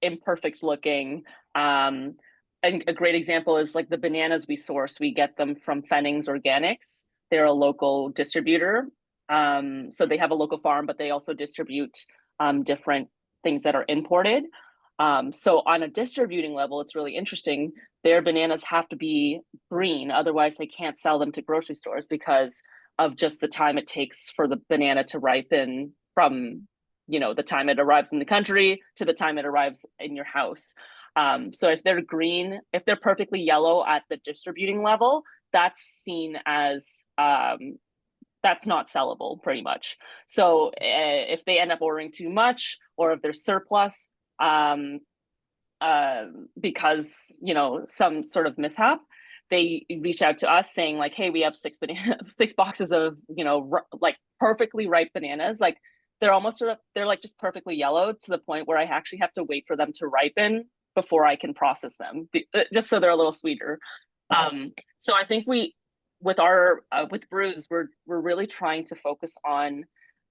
imperfect looking. And a great example is like the bananas we source. We get them from Fennings Organics. They're a local distributor. So they have a local farm, but they also distribute different things that are imported. So on a distributing level, it's really interesting. Their bananas have to be green, otherwise they can't sell them to grocery stores because of just the time it takes for the banana to ripen from, you know, the time it arrives in the country to the time it arrives in your house. So if they're green, if they're perfectly yellow at the distributing level, that's seen as that's not sellable pretty much. So if they end up ordering too much, or if there's surplus because, you know, some sort of mishap, they reach out to us saying like, hey, we have 6 boxes of, you know, like perfectly ripe bananas. Like they're like just perfectly yellow to the point where I actually have to wait for them to ripen before I can process them, just so they're a little sweeter. So I think with Bruized, we're really trying to focus on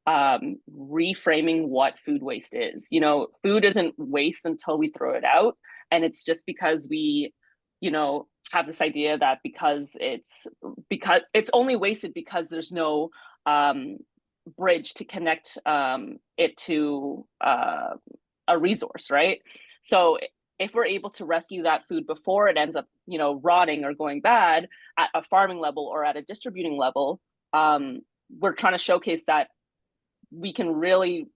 reframing what food waste is. You know, food isn't waste until we throw it out, and it's just because we, you know, have this idea that because it's only wasted because there's no bridge to connect it to a resource, right? So if we're able to rescue that food before it ends up, you know, rotting or going bad at a farming level or at a distributing level, we're trying to showcase that we can really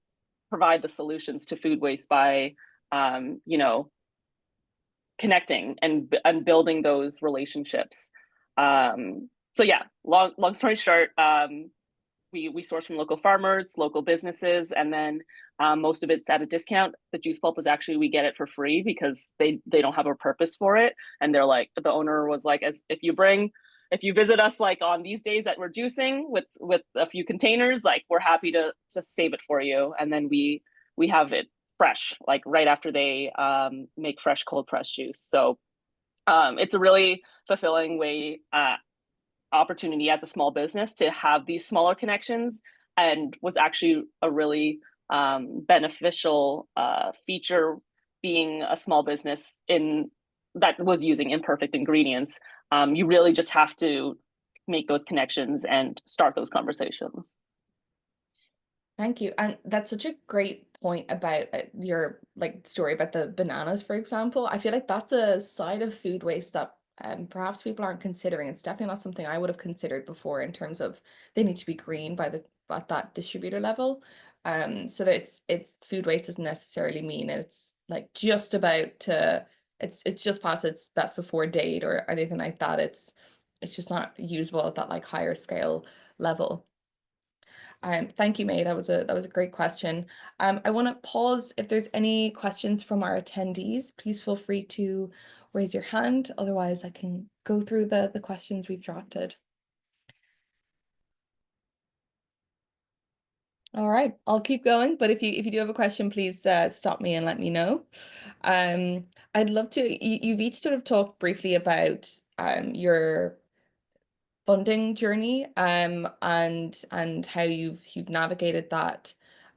provide the solutions to food waste by, you know, connecting and building those relationships. So yeah, long story short, we source from local farmers, local businesses, and then most of it's at a discount. The juice pulp is actually, we get it for free because they don't have a purpose for it. And they're like, the owner was like, if you visit us like on these days that we're juicing with a few containers, like we're happy to save it for you. And then we have it fresh, like right after they make fresh cold pressed juice. So it's a really fulfilling way, opportunity as a small business to have these smaller connections, and was actually a really beneficial feature being a small business that was using imperfect ingredients. You really just have to make those connections and start those conversations. Thank you. And that's such a great point about your like story about the bananas, for example. I feel like that's a side of food waste that perhaps people aren't considering. It's definitely not something I would have considered before, in terms of they need to be green at that distributor level. So that it's food waste doesn't necessarily mean it's like just about to it's just past its best before date or anything like that. It's just not usable at that like higher scale level. Thank you, May. That was a great question. I want to pause. If there's any questions from our attendees, please feel free to raise your hand. Otherwise, I can go through the questions we've drafted. All right, I'll keep going. But if you do have a question, please stop me and let me know. I'd love to. You've each sort of talked briefly about your funding journey and how you've navigated that.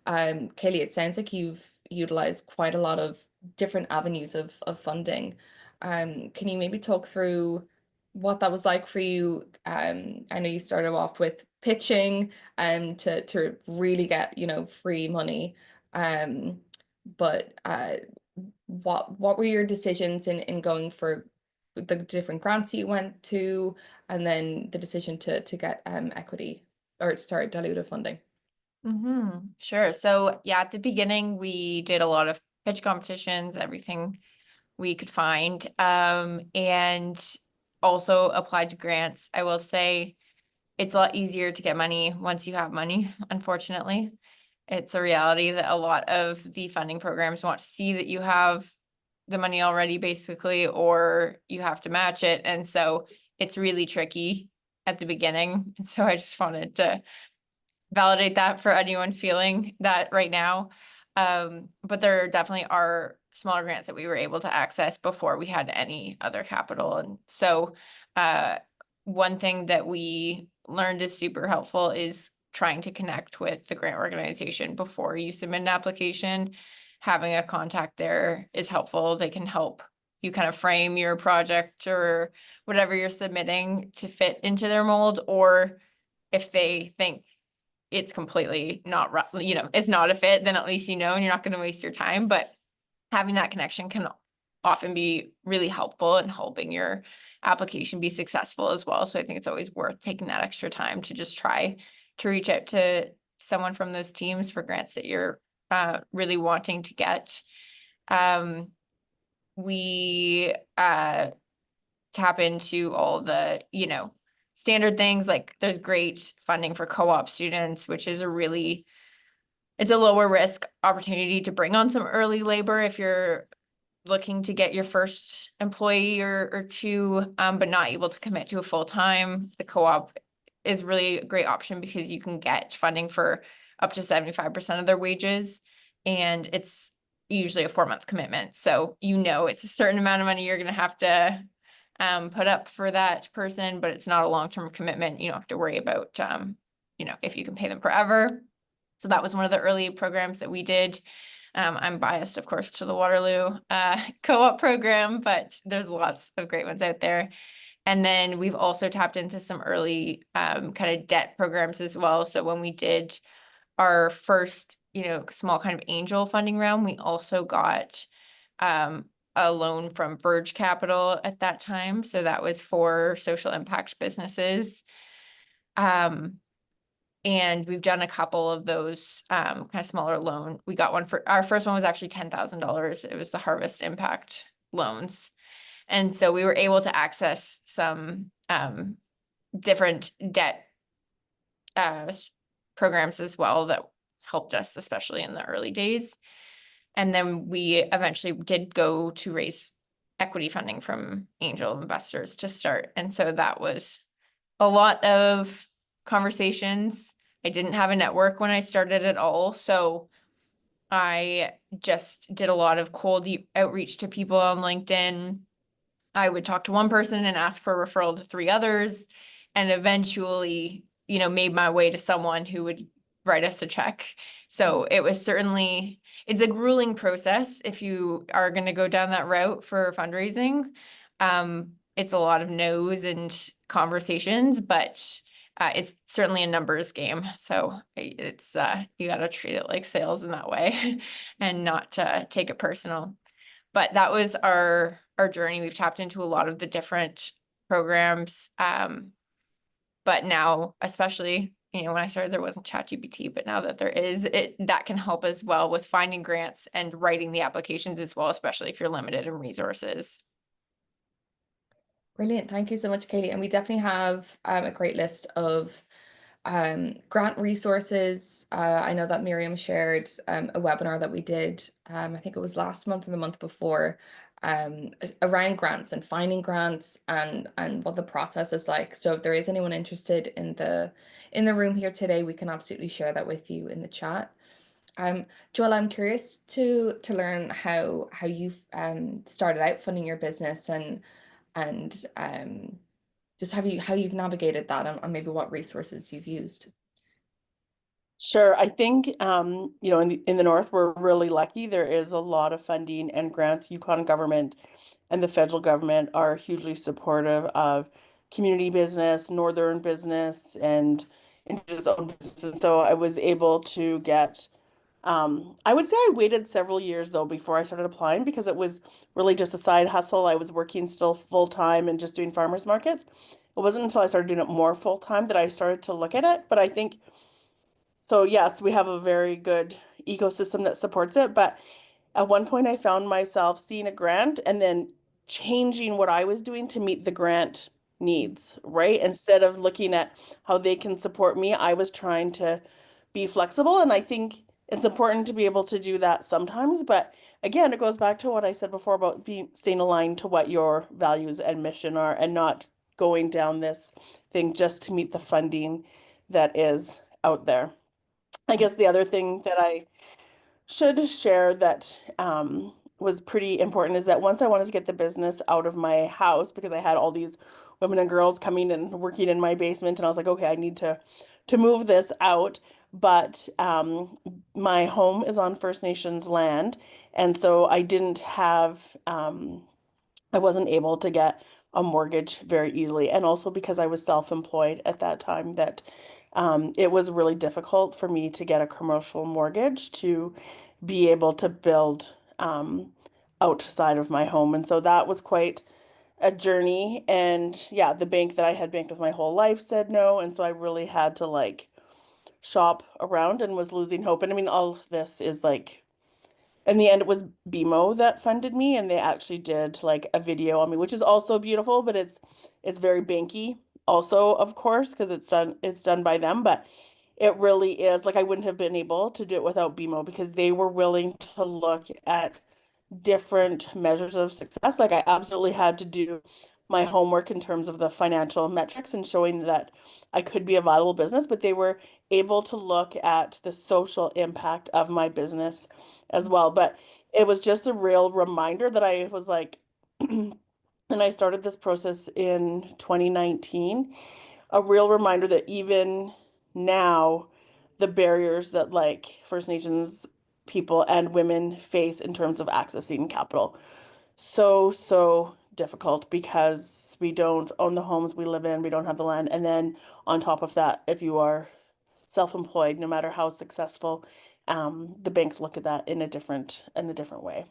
Kayli, it sounds like you've utilized quite a lot of different avenues of funding. Can you maybe talk through what that was like for you? I know you started off with pitching to really get, you know, free money. But what were your decisions in going for the different grants you went to, and then the decision to get equity, or sorry, dilutive funding? Sure. So yeah, at the beginning, we did a lot of pitch competitions. Everything we could find, and also applied to grants. I will say it's a lot easier to get money once you have money, unfortunately. It's a reality that a lot of the funding programs want to see that you have the money already, basically, or you have to match it. And so it's really tricky at the beginning. And so I just wanted to validate that for anyone feeling that right now. But there definitely are smaller grants that we were able to access before we had any other capital. And so one thing that we learned is super helpful is trying to connect with the grant organization before you submit an application. Having a contact there is helpful. They can help you kind of frame your project or whatever you're submitting to fit into their mold, or if they think it's completely not, it's not a fit, then at least and you're not going to waste your time. But having that connection can often be really helpful in helping your application be successful as well. So I think it's always worth taking that extra time to just try to reach out to someone from those teams for grants that you're really wanting to get. We tap into all the, standard things, like there's great funding for co-op students, which is it's a lower risk opportunity to bring on some early labor if you're looking to get your first employee or two, but not able to commit to a full-time. The co-op is really a great option because you can get funding for up to 75% of their wages, and it's usually a 4-month commitment. So it's a certain amount of money you're going to have to put up for that person, but it's not a long-term commitment. You don't have to worry about, if you can pay them forever. So that was one of the early programs that we did. I'm biased, of course, to the Waterloo co-op program, but there's lots of great ones out there. And then we've also tapped into some early kind of debt programs as well. So when we did our first, small kind of angel funding round, we also got a loan from Verge Capital at that time. So that was for social impact businesses. And we've done a couple of those kind of smaller loan. We got one for our first one was actually $10,000. It was the Harvest Impact loans. And so we were able to access some different debt programs as well that helped us, especially in the early days. And then we eventually did go to raise equity funding from angel investors to start. And so that was a lot of conversations. I didn't have a network when I started at all. So I just did a lot of cold outreach to people on LinkedIn. I would talk to one person and ask for a referral to 3 others, and eventually, made my way to someone who would write us a check. So it was it's a grueling process if you are going to go down that route for fundraising. It's a lot of no's and conversations, but it's certainly a numbers game. So it's you got to treat it like sales in that way and not take it personal. But that was our journey. We've tapped into a lot of the different programs. But now, especially, when I started, there wasn't ChatGPT, but now that there is, that can help as well with finding grants and writing the applications as well, especially if you're limited in resources. Brilliant. Thank you so much, Kayli. And we definitely have a great list of grant resources. I know that Miriam shared a webinar that we did, I think it was last month or the month before, around grants and finding grants and what the process is like. So if there is anyone interested in the room here today, we can absolutely share that with you in the chat. Joella, I'm curious to learn how you've started out funding your business and just how you've navigated that and maybe what resources you've used. Sure. I think, in the North, we're really lucky. There is a lot of funding and grants. Yukon government and the federal government are hugely supportive of community business, northern business, and indigenous owned business. And so I was able to get, I would say I waited several years though before I started applying because it was really just a side hustle. I was working still full time and just doing farmers markets. It wasn't until I started doing it more full time that I started to look at it. But I think, so yes, we have a very good ecosystem that supports it, but at one point I found myself seeing a grant and then changing what I was doing to meet the grant needs, right? Instead of looking at how they can support me, I was trying to be flexible. And I think it's important to be able to do that sometimes. But again, it goes back to what I said before about staying aligned to what your values and mission are and not going down this thing just to meet the funding that is out there. I guess the other thing that I should share that was pretty important is that once I wanted to get the business out of my house because I had all these women and girls coming and working in my basement, and I was like, okay, I need to move this out. But my home is on First Nations land, and so I didn't have I wasn't able to get a mortgage very easily. And also because I was self-employed at that time, that it was really difficult for me to get a commercial mortgage to be able to build outside of my home. And so that was quite a journey. And yeah, the bank that I had banked with my whole life said no. And so I really had to like shop around and was losing hope. And I mean, all of this is like, in the end, it was BMO that funded me, and they actually did like a video on me, which is also beautiful, but it's very banky also, of course, because it's done by them. But it really is like I wouldn't have been able to do it without BMO because they were willing to look at different measures of success. Like I absolutely had to do my homework in terms of the financial metrics and showing that I could be a viable business, but they were able to look at the social impact of my business as well. But it was just a real reminder that I was like, and I started this process in 2019, a real reminder that even now, the barriers that like First Nations people and women face in terms of accessing capital. So difficult because we don't own the homes we live in, we don't have the land. And then on top of that, if you are self-employed, no matter how successful, the banks look at that in a different way.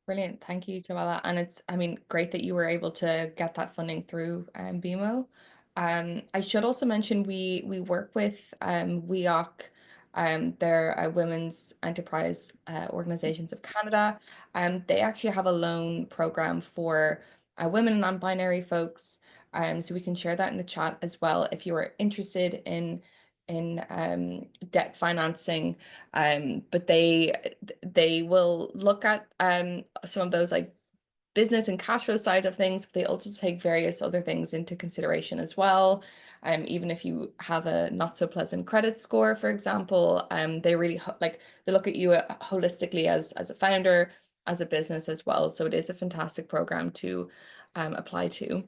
Brilliant. Thank you, Joella. And it's, I mean, great that you were able to get that funding through BMO. I should also mention we work with WEOC. They're Women's Enterprise Organizations of Canada. They actually have a loan program for women and non-binary folks. So we can share that in the chat as well if you are interested in debt financing. But they will look at some of those like business and cash flow side of things, but they also take various other things into consideration as well. Even if you have a not so pleasant credit score, for example, they really they look at you holistically as a founder, as a business as well. So it is a fantastic program to apply to.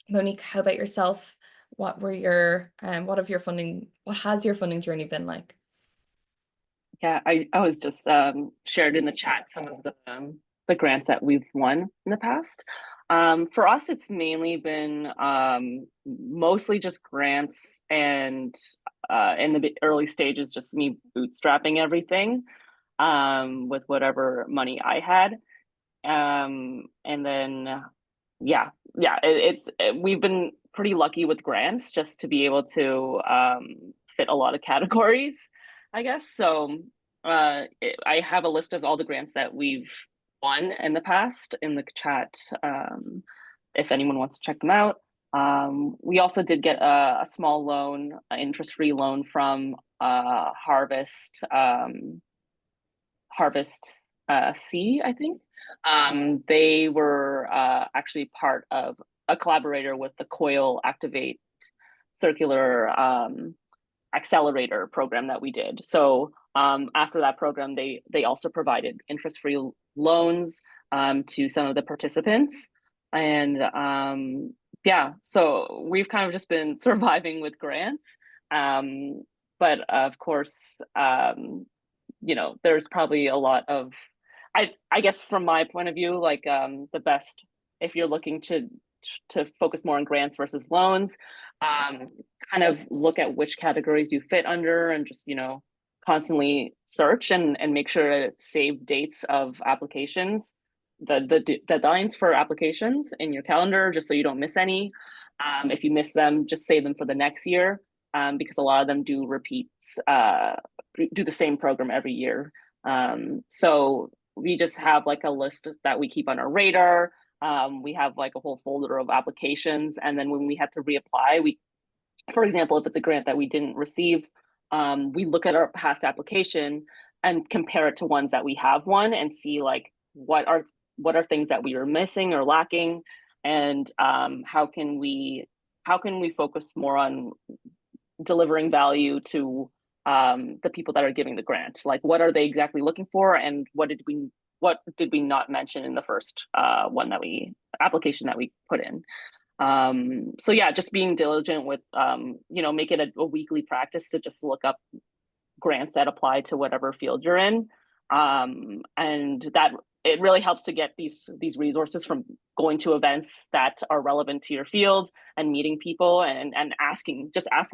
Monique, how about yourself? What has your funding journey been like? Yeah, I was just shared in the chat some of the grants that we've won in the past. For us, it's mainly been mostly just grants, and in the early stages, just me bootstrapping everything with whatever money I had. And then we've been pretty lucky with grants just to be able to fit a lot of categories, I guess. So I have a list of all the grants that we've won in the past in the chat, if anyone wants to check them out. We also did get a small loan, an interest-free loan from Harvest C, I think. They were actually part of a collaborator with the COIL Activate Circular Accelerator program that we did. So after that program, they also provided interest-free loans to some of the participants. And so we've kind of just been surviving with grants. But of course, there's probably a lot of, I guess from my point of view, like the best, if you're looking to focus more on grants versus loans, kind of look at which categories you fit under and just, constantly search and make sure to save dates of applications, the deadlines for applications in your calendar, just so you don't miss any. If you miss them, just save them for the next year, because a lot of them do repeats, do the same program every year. So we just have like a list that we keep on our radar. We have like a whole folder of applications. And then when we had to reapply, for example, if it's a grant that we didn't receive, we look at our past application and compare it to ones that we have won and see like what are things that we are missing or lacking, and how can we focus more on delivering value to the people that are giving the grant. Like, what are they exactly looking for, and what did we not mention in the first application that we put in. So yeah, just being diligent with, make it a weekly practice to just look up grants that apply to whatever field you're in. And that it really helps to get these resources from going to events that are relevant to your field and meeting people and asking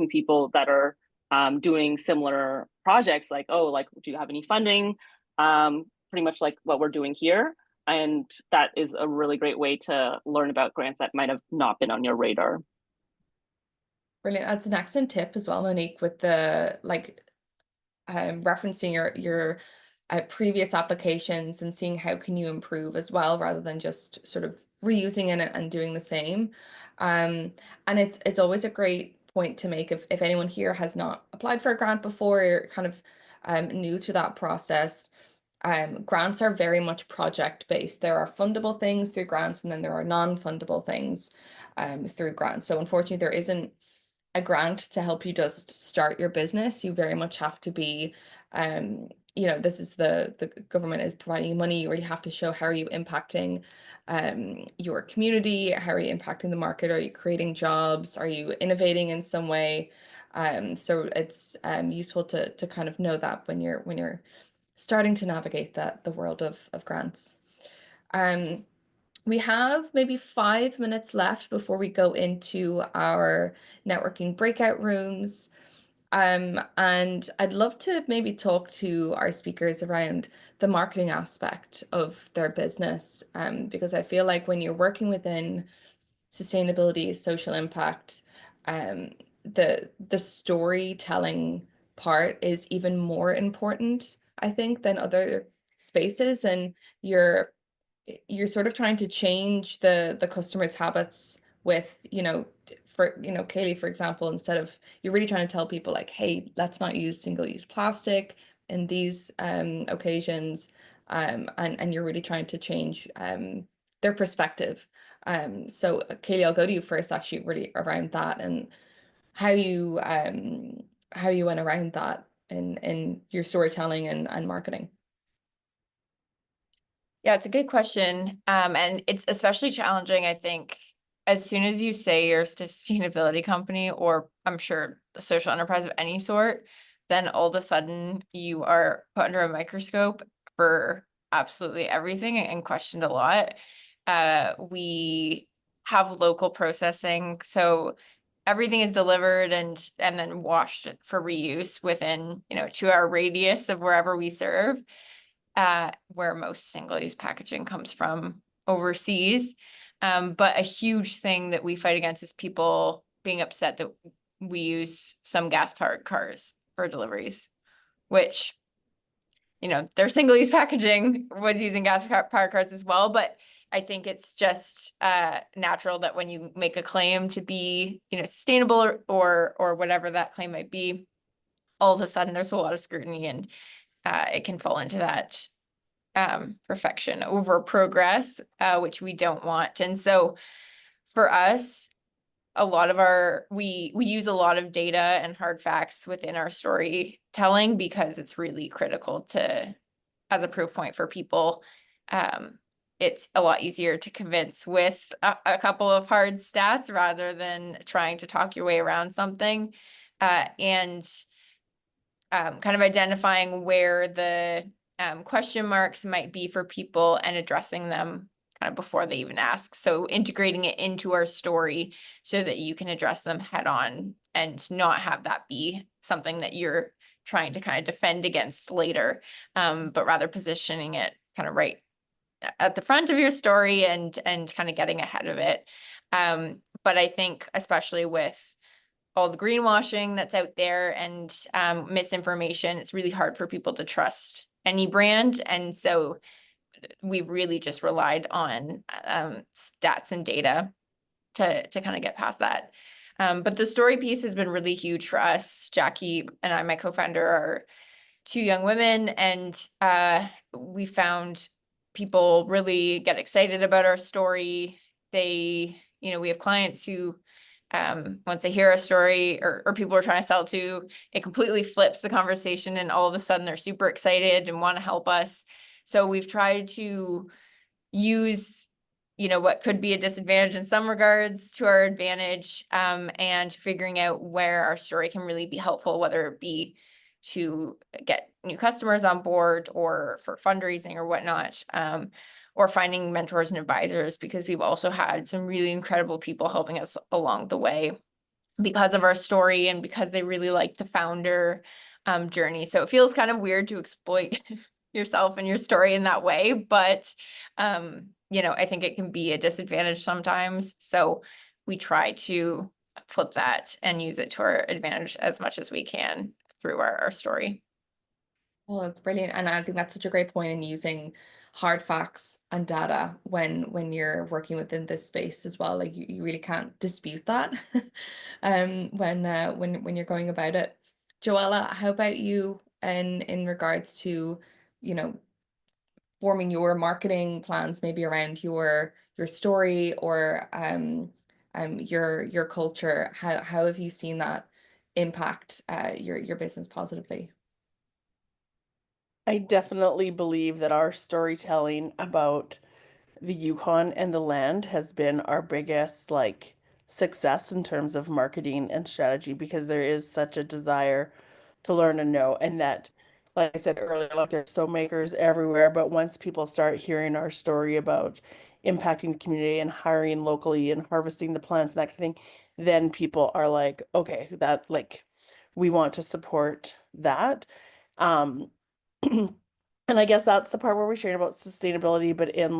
people that are doing similar projects, like, oh, like, do you have any funding? Pretty much like what we're doing here. And that is a really great way to learn about grants that might have not been on your radar. Brilliant. That's an excellent tip as well, Monique, with the referencing your previous applications and seeing how can you improve as well, rather than just sort of reusing it and doing the same. And it's always a great point to make if anyone here has not applied for a grant before, or kind of new to that process. Grants are very much project based. There are fundable things through grants, and then there are non-fundable things through grants. So unfortunately, there isn't a grant to help you just start your business. You very much have to be, this is the government is providing you money. You really have to show how are you impacting your community, how are you impacting the market, are you creating jobs, are you innovating in some way? So it's useful to kind of know that when you're starting to navigate the world of grants. We have maybe 5 minutes left before we go into our networking breakout rooms. And I'd love to maybe talk to our speakers around the marketing aspect of their business, because I feel like when you're working within sustainability, social impact, the storytelling part is even more important, I think, than other spaces. And you're sort of trying to change the customer's habits with, Kayli, for example, instead of, you're really trying to tell people like, hey, let's not use single-use plastic in these occasions, and you're really trying to change their perspective. So Kayli, I'll go to you first, actually, really around that, and how you went around that in your storytelling and marketing. Yeah, it's a good question. And it's especially challenging, I think, as soon as you say you're a sustainability company, or I'm sure a social enterprise of any sort, then all of a sudden you are put under a microscope for absolutely everything and questioned a lot. We have local processing, so everything is delivered and then washed for reuse within, 2-hour radius of wherever we serve. Where most single-use packaging comes from overseas. But a huge thing that we fight against is people being upset that we use some gas-powered cars for deliveries, which, their single-use packaging was using gas-powered cars as well. But I think it's just natural that when you make a claim to be, sustainable or whatever that claim might be, all of a sudden there's a lot of scrutiny, and it can fall into that perfection over progress, which we don't want. And so for us, we use a lot of data and hard facts within our storytelling, because it's really critical as a proof point for people. It's a lot easier to convince with a couple of hard stats rather than trying to talk your way around something, and kind of identifying where the question marks might be for people and addressing them kind of before they even ask. So integrating it into our story so that you can address them head on and not have that be something that you're trying to kind of defend against later, but rather positioning it kind of right at the front of your story and kind of getting ahead of it. But I think especially with all the greenwashing that's out there and misinformation, it's really hard for people to trust any brand. And so we've really just relied on stats and data to kind of get past that. But the story piece has been really huge for us. Jackie and I, my co-founder, are two young women, and we found people really get excited about our story. They, we have clients who, once they hear a story or people we're trying to sell to, it completely flips the conversation, and all of a sudden they're super excited and want to help us. So we've tried to use, what could be a disadvantage in some regards to our advantage, and figuring out where our story can really be helpful, whether it be to get new customers on board or for fundraising or whatnot, or finding mentors and advisors, because we've also had some really incredible people helping us along the way because of our story and because they really like the founder journey. So it feels kind of weird to exploit yourself and your story in that way, but I think it can be a disadvantage sometimes. So we try to flip that and use it to our advantage as much as we can through our story. Oh, that's brilliant. And I think that's such a great point in using hard facts and data when you're working within this space as well. Like you really can't dispute that when you're going about it. Joella, how about you in regards to, forming your marketing plans maybe around your story or your culture? How have you seen that impact your business positively? I definitely believe that our storytelling about the Yukon and the land has been our biggest success in terms of marketing and strategy, because there is such a desire to learn and know, and that, like I said earlier, there's soap makers everywhere, but once people start hearing our story about impacting the community and hiring locally and harvesting the plants and that kind of thing, then people are like, okay, that we want to support that. Um, and I guess that's the part where we're sharing about sustainability, but in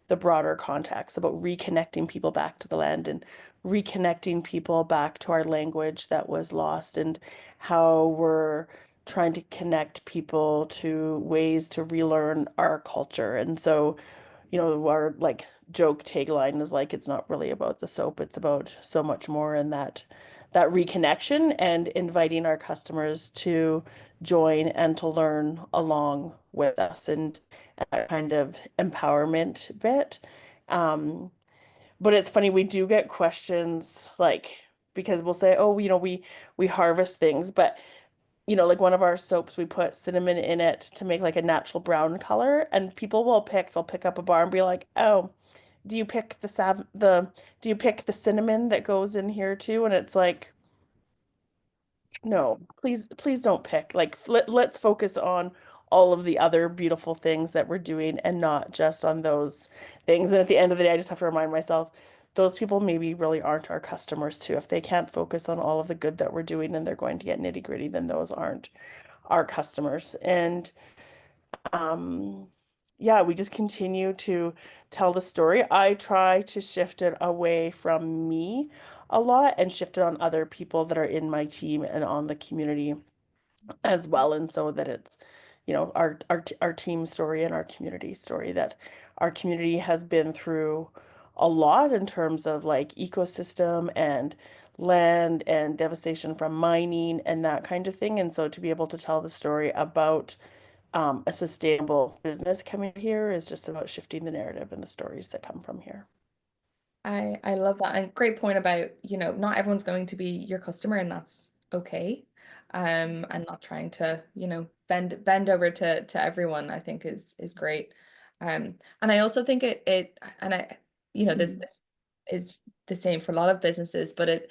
the broader context about reconnecting people back to the land and reconnecting people back to our language that was lost, and how we're trying to connect people to ways to relearn our culture. And so, our joke tagline is it's not really about the soap, it's about so much more, and that reconnection and inviting our customers to join and to learn along with us, and that kind of empowerment bit. But it's funny, we do get questions because we'll say, oh, we harvest things, but one of our soaps, we put cinnamon in it to make a natural brown color, and people they'll pick up a bar and be like, oh, do you pick do you pick the cinnamon that goes in here too? And it's like, no, please don't pick. Let's focus on all of the other beautiful things that we're doing and not just on those things. And at the end of the day, I just have to remind myself, those people maybe really aren't our customers too. If they can't focus on all of the good that we're doing and they're going to get nitty-gritty, then those aren't our customers. And yeah, we just continue to tell the story. I try to shift it away from me a lot and shift it on other people that are in my team and on the community as well. And so that it's, our team story and our community story, that our community has been through a lot in terms of ecosystem and land and devastation from mining and that kind of thing. And so to be able to tell the story about a sustainable business coming here is just about shifting the narrative and the stories that come from here. I love that, and great point about, not everyone's going to be your customer, and that's okay. And not trying to, bend over to everyone, I think is great. And I also think this is the same for a lot of businesses, but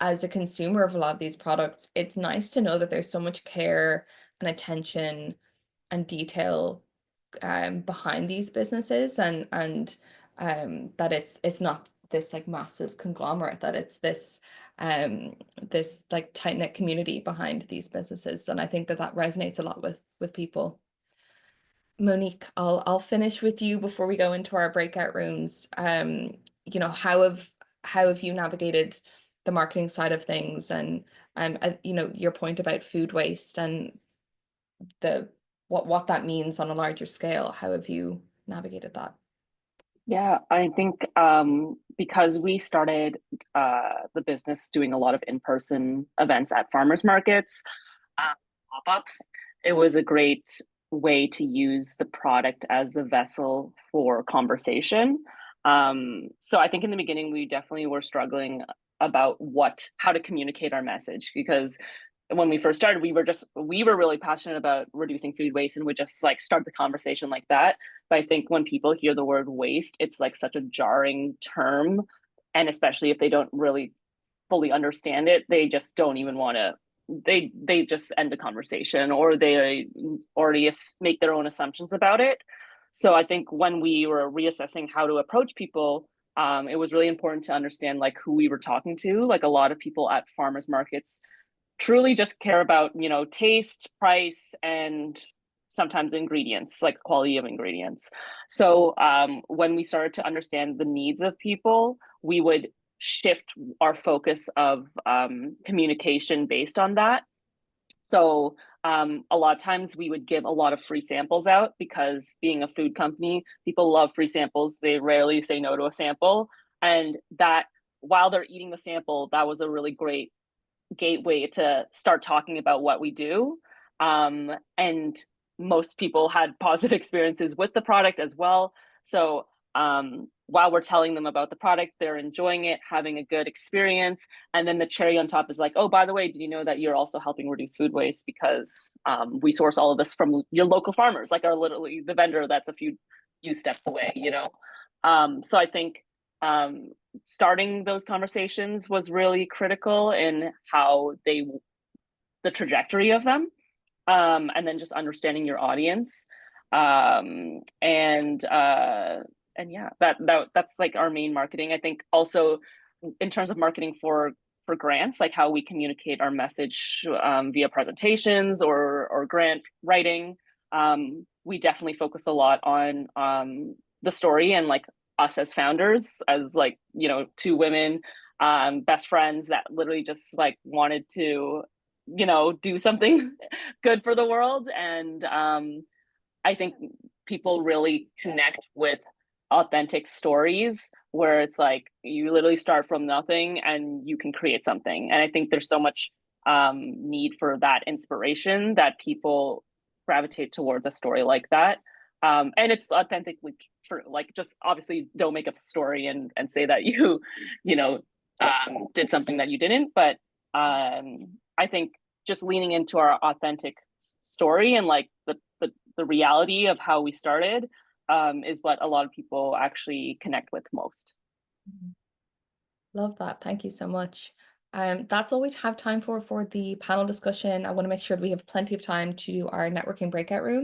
as a consumer of a lot of these products, it's nice to know that there's so much care and attention and detail behind these businesses, and that it's not this massive conglomerate, that it's this tight-knit community behind these businesses. And I think that resonates a lot with people. Monique, I'll finish with you before we go into our breakout rooms. How have you navigated the marketing side of things, and your point about food waste and the what that means on a larger scale. How have you navigated that? Yeah, I think because we started the business doing a lot of in-person events at farmers markets, pop-ups, it was a great way to use the product as the vessel for conversation. So I think in the beginning, we definitely were struggling about how to communicate our message, because when we first started, we were really passionate about reducing food waste and would just like start the conversation like that. But I think when people hear the word waste, it's like such a jarring term. And especially if they don't really fully understand it, they just don't even want to, they just end the conversation, or they already make their own assumptions about it. So I think when we were reassessing how to approach people, it was really important to understand like who we were talking to. Like a lot of people at farmers markets truly just care about, taste, price, and sometimes ingredients, like quality of ingredients. So when we started to understand the needs of people, we would shift our focus of communication based on that. So a lot of times we would give a lot of free samples out, because being a food company, people love free samples. They rarely say no to a sample. And that while they're eating the sample, that was a really great gateway to start talking about what we do. And most people had positive experiences with the product as well. So while we're telling them about the product, they're enjoying it, having a good experience. And then the cherry on top is like, oh, by the way, did you know that you're also helping reduce food waste, because we source all of this from your local farmers, like are literally the vendor that's a few steps away, So I think starting those conversations was really critical in how the trajectory of them, and then just understanding your audience, and yeah, that's like our main marketing. I think also in terms of marketing for grants, like how we communicate our message via presentations or grant writing, we definitely focus a lot on the story and like us as founders, as like, two women, best friends that literally just like wanted to, do something good for the world. And I think people really connect with authentic stories where it's like you literally start from nothing and you can create something. And I think there's so much need for that inspiration that people gravitate towards a story like that. And it's authentically true. Like, just obviously don't make up a story and say that you did something that you didn't. But I think just leaning into our authentic story and like the reality of how we started is what a lot of people actually connect with most. Love that. Thank you so much. That's all we have time for the panel discussion. I want to make sure that we have plenty of time to do our networking breakout room.